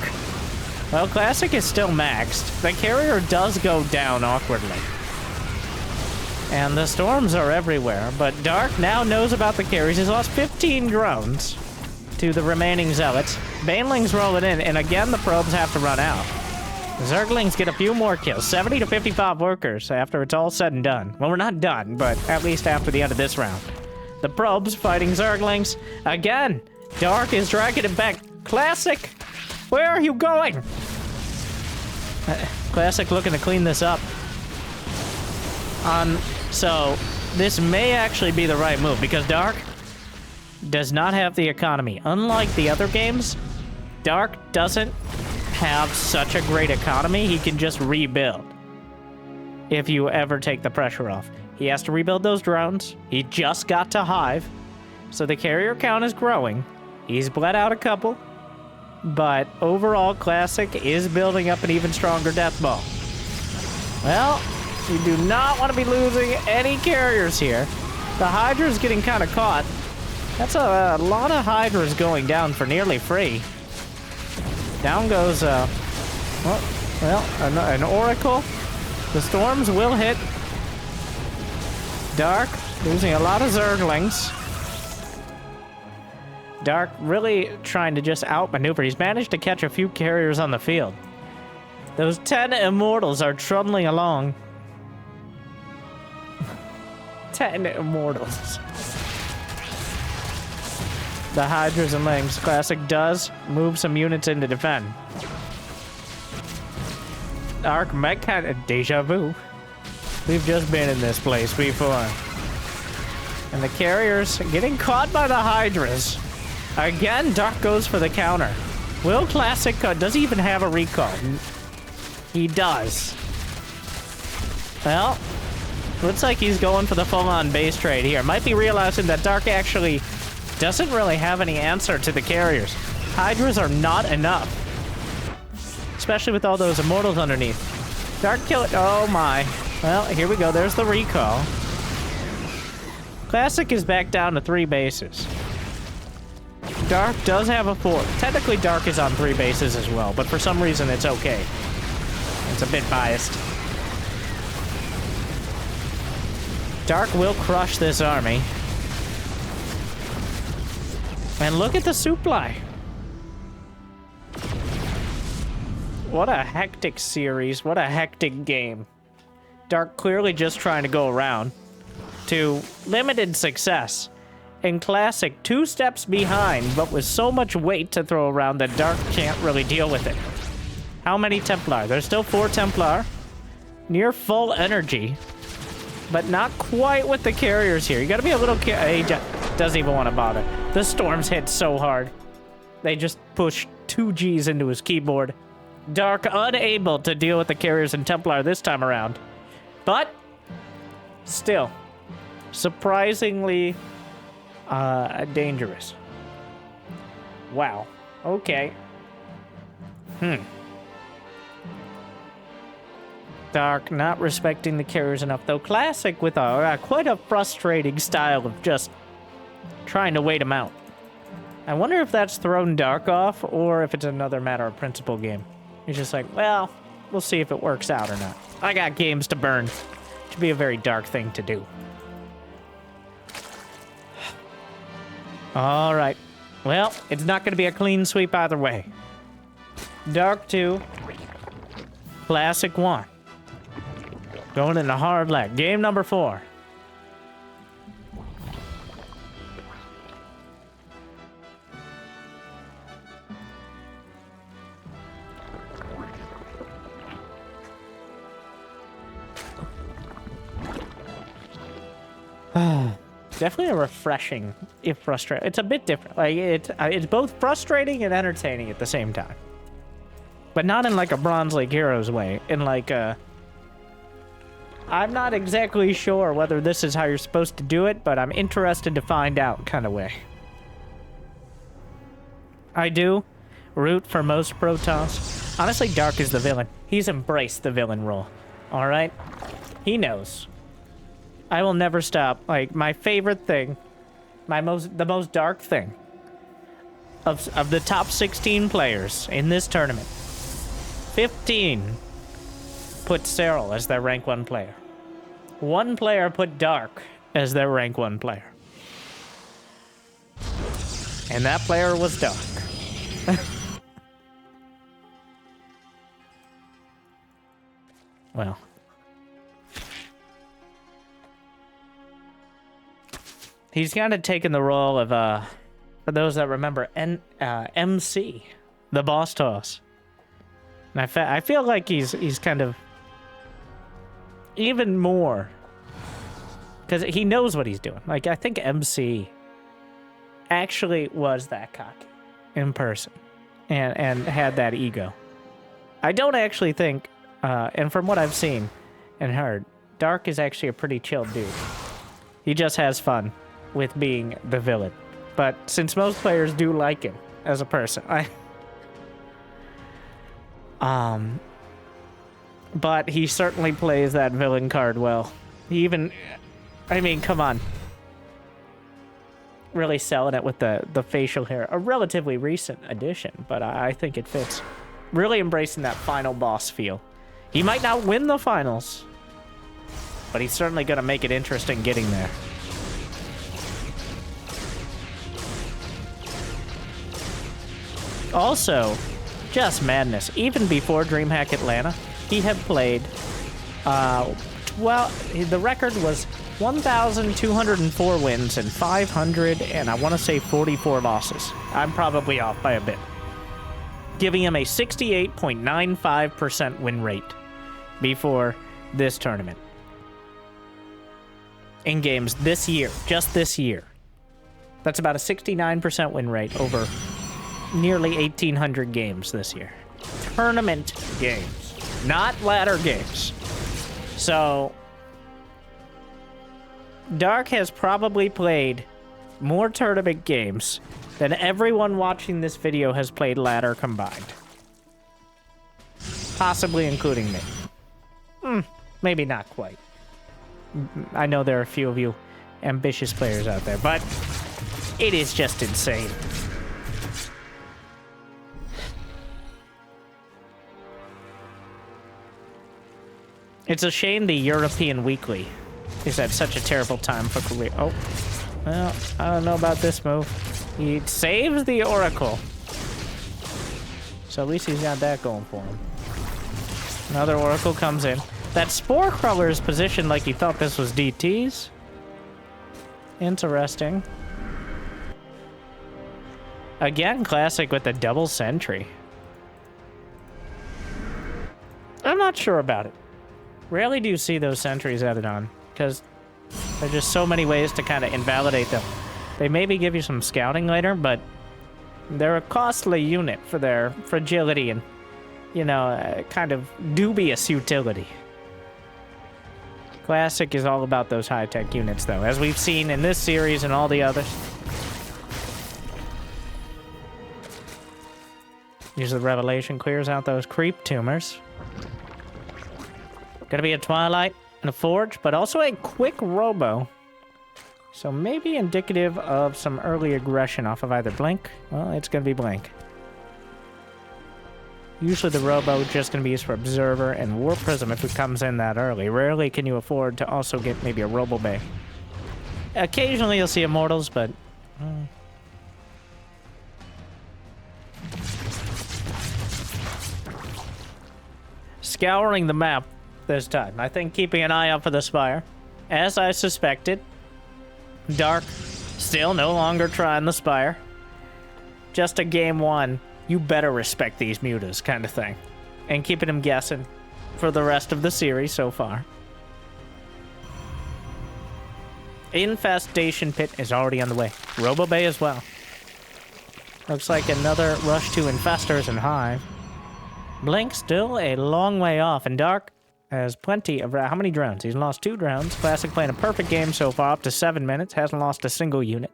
Well, Classic is still maxed. The carrier does go down awkwardly. And the storms are everywhere, but Dark now knows about the carries. He's lost 15 drones to the remaining Zealots. Banelings rolling in, and again the probes have to run out. Zerglings get a few more kills, 70 to 55 workers after it's all said and done. Well, we're not done, but at least after the end of this round. The probes fighting Zerglings. Again, Dark is dragging it back. Classic, where are you going? Classic looking to clean this up. So this may actually be the right move because Dark does not have the economy. Unlike the other games, Dark doesn't have such a great economy. He can just rebuild if you ever take the pressure off. He has to rebuild those drones. He just got to Hive, so the carrier count is growing. He's bled out a couple, but overall, Classic is building up an even stronger death ball. Well, you do not want to be losing any carriers here. The Hydra's getting kind of caught. That's a lot of Hydras going down for nearly free. Down goes, an Oracle. The Storms will hit. Dark losing a lot of Zerglings. Dark really trying to just outmaneuver. He's managed to catch a few carriers on the field. Those 10 Immortals are trundling along. 10 Immortals. The Hydras and Lings. Classic does move some units in to defend. Dark might kind of deja vu. We've just been in this place before. And the carriers getting caught by the Hydras. Again, Dark goes for the counter. Will Classic does he even have a recall? He does. Well, looks like he's going for the full-on base trade here. Might be realizing that Dark actually doesn't really have any answer to the carriers. Hydras are not enough. Especially with all those Immortals underneath. Dark kill it. Oh my. Well, here we go. There's the recall. Classic is back down to 3 bases. Dark does have a 4. Technically, Dark is on 3 bases as well, but for some reason, it's okay. It's a bit biased. Dark will crush this army. And look at the supply. What a hectic series. What a hectic game. Dark clearly just trying to go around to limited success. And Classic 2 steps behind, but with so much weight to throw around that Dark can't really deal with it. How many Templar? There's still 4 Templar. Near full energy. But not quite with the carriers here. You gotta be a little he doesn't even want to bother. The Storms hit so hard. They just pushed 2 Gs into his keyboard. Dark unable to deal with the carriers and Templar this time around. But still, surprisingly dangerous. Wow. Okay. Dark not respecting the carriers enough, though. Classic with quite a frustrating style of just trying to wait him out. I wonder if that's thrown Dark off, or if it's another matter of principle game. He's just like, well, we'll see if it works out or not. I got games to burn. Should be a very Dark thing to do. All right. Well, it's not going to be a clean sweep either way. Dark 2. Classic 1. Going into hard lag. Game number 4. Definitely a refreshing, if frustrating. It's a bit different. Like it's both frustrating and entertaining at the same time, but not in like a Bronze League Heroes way. In like a, I'm not exactly sure whether this is how you're supposed to do it, but I'm interested to find out kind of way. I do root for most Protoss. Honestly, Dark is the villain. He's embraced the villain role. All right, he knows. I will never stop. Like, my favorite thing, the most Dark thing of the top 16 players in this tournament, 15 put Cyril as their rank 1 player. 1 player put Dark as their rank 1 player. And that player was Dark. Well. He's kind of taken the role of, for those that remember, MC, the boss toss. And I feel like he's kind of even more, because he knows what he's doing. Like, I think MC actually was that cocky in person and had that ego. I don't actually think, and from what I've seen and heard, Dark is actually a pretty chill dude. He just has fun with being the villain. But since most players do like him as a person, but he certainly plays that villain card well. He even, I mean, come on. Really selling it with the facial hair. A relatively recent addition, but I think it fits. Really embracing that final boss feel. He might not win the finals, but he's certainly going to make it interesting getting there. Also, just madness. Even before DreamHack Atlanta, he had played, the record was 1,204 wins and 500, and I want to say 44 losses. I'm probably off by a bit. Giving him a 68.95% win rate before this tournament. In games this year, just this year. That's about a 69% win rate over nearly 1,800 games this year. Tournament games, not ladder games. So, Dark has probably played more tournament games than everyone watching this video has played ladder combined. Possibly including me. Maybe not quite. I know there are a few of you ambitious players out there, but it is just insane. It's a shame the European Weekly is at such a terrible time for career. Oh, well, I don't know about this move. He saves the Oracle. So at least he's got that going for him. Another Oracle comes in. That Spore Crawler is positioned like he thought this was DT's. Interesting. Again, classic with the double sentry. I'm not sure about it. Rarely do you see those sentries added on, because there's just so many ways to kind of invalidate them. They maybe give you some scouting later, but they're a costly unit for their fragility and, you know, kind of dubious utility. Classic is all about those high-tech units, though, as we've seen in this series and all the others. Use the Revelation, clears out those creep tumors. Gonna be a Twilight and a Forge, but also a quick Robo. So maybe indicative of some early aggression off of either Blink. Well, it's gonna be Blink. Usually the Robo just gonna be used for Observer and Warp Prism if it comes in that early. Rarely can you afford to also get maybe a Robo Bay. Occasionally you'll see Immortals, but... Scouring the map this time. I think keeping an eye out for the Spire. As I suspected, Dark still no longer trying the Spire. Just a game one. You better respect these mutas kind of thing. And keeping him guessing for the rest of the series so far. Infestation Pit is already on the way. Robo Bay as well. Looks like another rush to Infestors and Hive. Blink still a long way off, and Dark has plenty of... How many drones? He's lost 2 drones. Classic playing a perfect game so far, up to 7 minutes. Hasn't lost a single unit.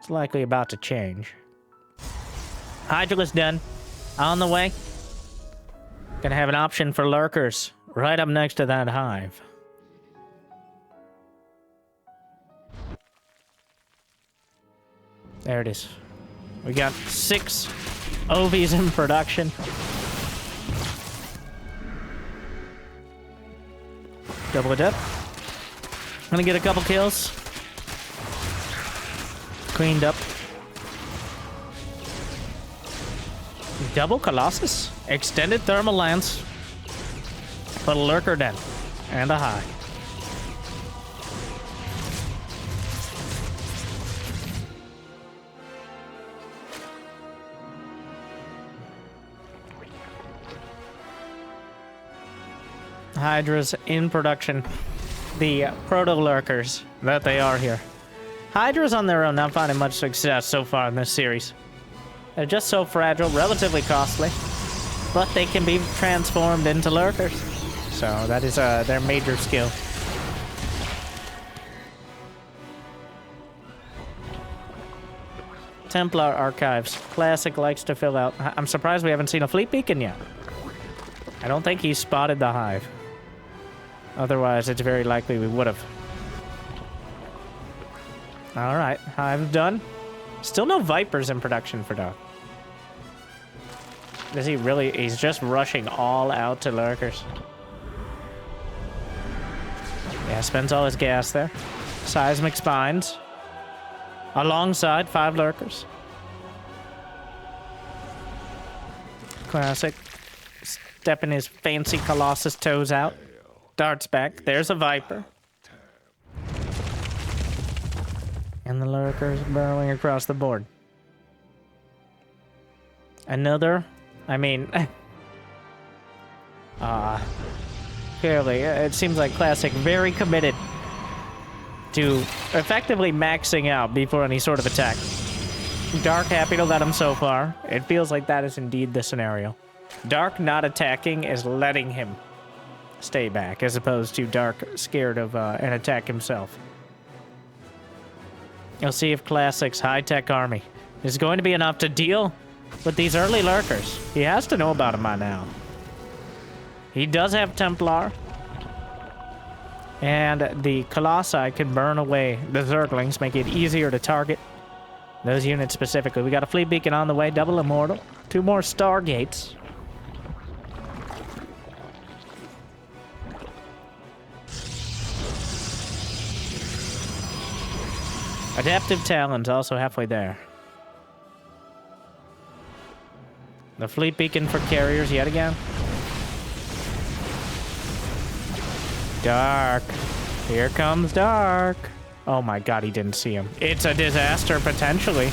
It's likely about to change. Hydralisk done. On the way. Gonna have an option for Lurkers right up next to that Hive. There it is. We got 6 OVs in production. Double it up. Gonna get a couple kills. Cleaned up. Double Colossus. Extended Thermal Lance. Put a Lurker Den. And a High. Hydras in production. The proto-lurkers that they are here. Hydras on their own not finding much success so far in this series. They're just so fragile, relatively costly, but they can be transformed into lurkers. So that is their major skill. Templar Archives. Classic likes to fill out. I'm surprised we haven't seen a fleet beacon yet. I don't think he spotted the hive. Otherwise, it's very likely we would have. All right, hive's done. Still no Vipers in production for Doc. Is he really? He's just rushing all out to lurkers. Yeah, spends all his gas there. Seismic spines. Alongside 5 lurkers. Classic. Stepping his fancy Colossus toes out. Darts back. There's a Viper. And the lurkers burrowing across the board. Another. I mean. Clearly, it seems like Classic very committed to effectively maxing out before any sort of attack. Dark happy to let him so far. It feels like that is indeed the scenario. Dark not attacking is letting him stay back, as opposed to Dark scared of an attack himself. You'll see if Classic's high-tech army is going to be enough to deal with these early lurkers. He has to know about them by now. He does have Templar. And the Colossi can burn away the Zerglings, make it easier to target those units specifically. We got a fleet beacon on the way, double immortal. 2 more Stargates. Adaptive Talons also halfway there. The fleet beacon for carriers yet again. Dark. Here comes Dark. Oh my god, he didn't see him. It's a disaster, potentially.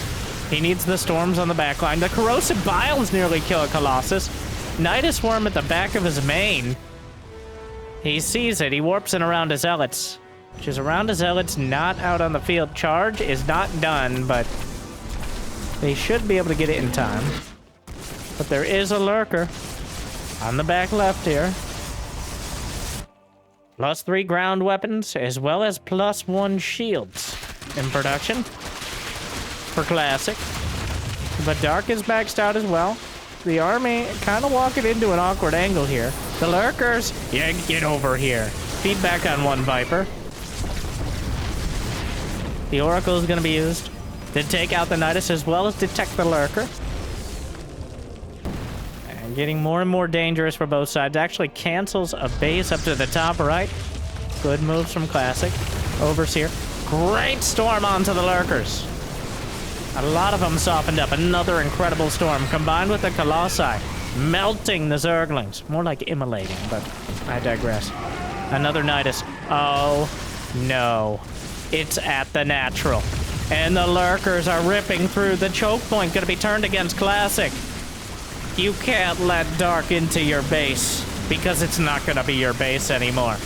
He needs the storms on the back line. The corrosive biles nearly kill a Colossus. Nidus Worm at the back of his main. He sees it. He warps in around his Zealots. Which is around his Zealots, not out on the field. Charge is not done, but they should be able to get it in time. But there is a lurker on the back left here. +3 ground weapons, as well as +1 shields in production for Classic. But Dark is maxed out as well. The army kind of walking into an awkward angle here. The lurkers, yeah, get over here. Feedback on 1 Viper. The Oracle is going to be used to take out the Nidus as well as detect the lurker. Getting more and more dangerous for both sides. Actually cancels a base up to the top right. Good moves from Classic. Overseer. Great storm onto the lurkers. A lot of them softened up. Another incredible storm combined with the Colossi. Melting the Zerglings. More like immolating, but I digress. Another Nidus. Oh, no. It's at the natural. And the lurkers are ripping through. The choke point going to be turned against Classic. You can't let Dark into your base, because it's not going to be your base anymore.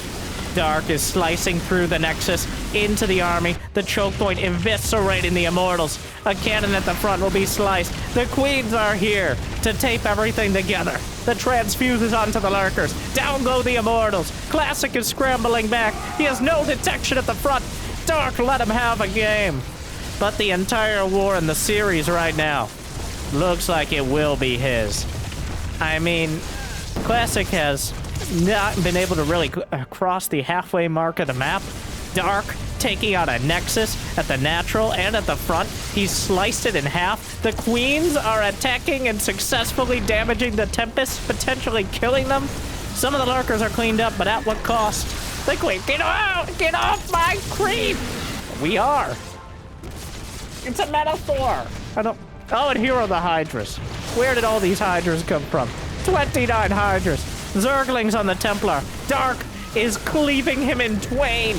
Dark is slicing through the Nexus into the army. The choke point eviscerating the Immortals. A cannon at the front will be sliced. The Queens are here to tape everything together. The transfuses onto the lurkers. Down go the Immortals. Classic is scrambling back. He has no detection at the front. Dark let him have a game. But the entire war in the series right now looks like it will be his. I mean, Classic has not been able to really cross the halfway mark of the map. Dark taking out a Nexus at the natural and at the front. He's sliced it in half. The Queens are attacking and successfully damaging the Tempest, potentially killing them. Some of the lurkers are cleaned up, but at what cost? The Queen, get out! Get off my creep! We are. It's a metaphor. I don't... Oh, and here are the Hydras. Where did all these Hydras come from? 29 Hydras. Zerglings on the Templar. Dark is cleaving him in twain.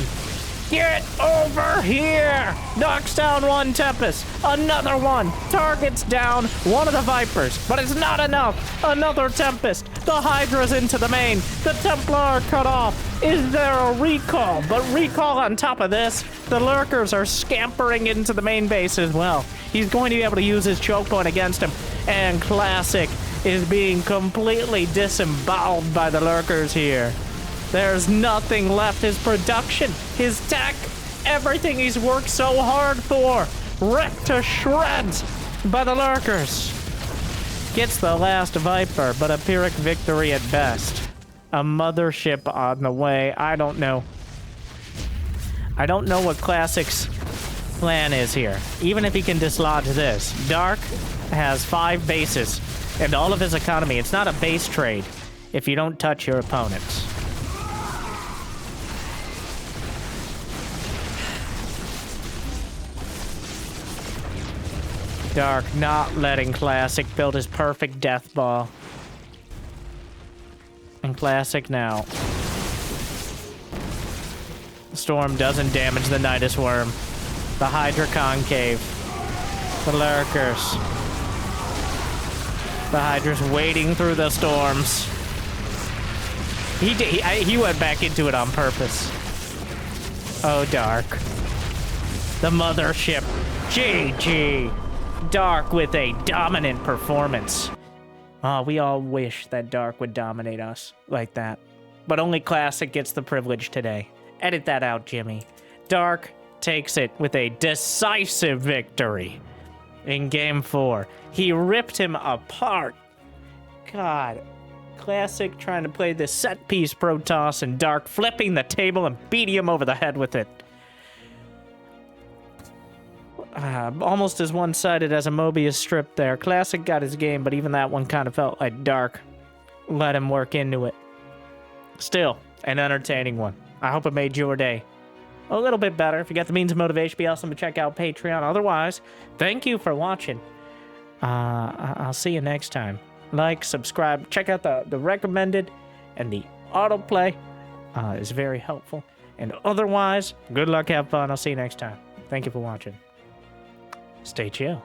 Get over here! Knocks down 1 Tempest. Another one. Targets down 1 of the Vipers. But it's not enough. Another Tempest. The Hydra's into the main. The Templar cut off. Is there a recall? But recall on top of this, the Lurkers are scampering into the main base as well. He's going to be able to use his choke point against him. And Classic is being completely disemboweled by the Lurkers here. There's nothing left. His production, his tech, everything he's worked so hard for, ripped to shreds by the Lurkers. Gets the last Viper, but a Pyrrhic victory at best. A mothership on the way. I don't know. I don't know what Classic's plan is here. Even if he can dislodge this. Dark has 5 bases and all of his economy. It's not a base trade if you don't touch your opponents. Dark not letting Classic build his perfect death ball. And Classic now. The Storm doesn't damage the Nidus Worm. The Hydra Concave. The Lurkers. The Hydra's wading through the storms. He went back into it on purpose. Oh, Dark. The mothership. GG. Dark with a dominant performance. Oh, we all wish that Dark would dominate us like that. But only Classic gets the privilege today. Edit that out, Jimmy. Dark takes it with a decisive victory in Game 4. He ripped him apart. God. Classic trying to play this set-piece Protoss and Dark flipping the table and beating him over the head with it. Almost as one-sided as a Mobius strip there. Classic got his game, but even that one kind of felt like Dark let him work into it. Still, an entertaining one. I hope it made your day a little bit better. If you got the means of motivation, be awesome to check out Patreon. Otherwise, thank you for watching. I'll see you next time. Like, subscribe, check out the recommended and the autoplay is very helpful. And otherwise, good luck, have fun. I'll see you next time. Thank you for watching. Stay chill.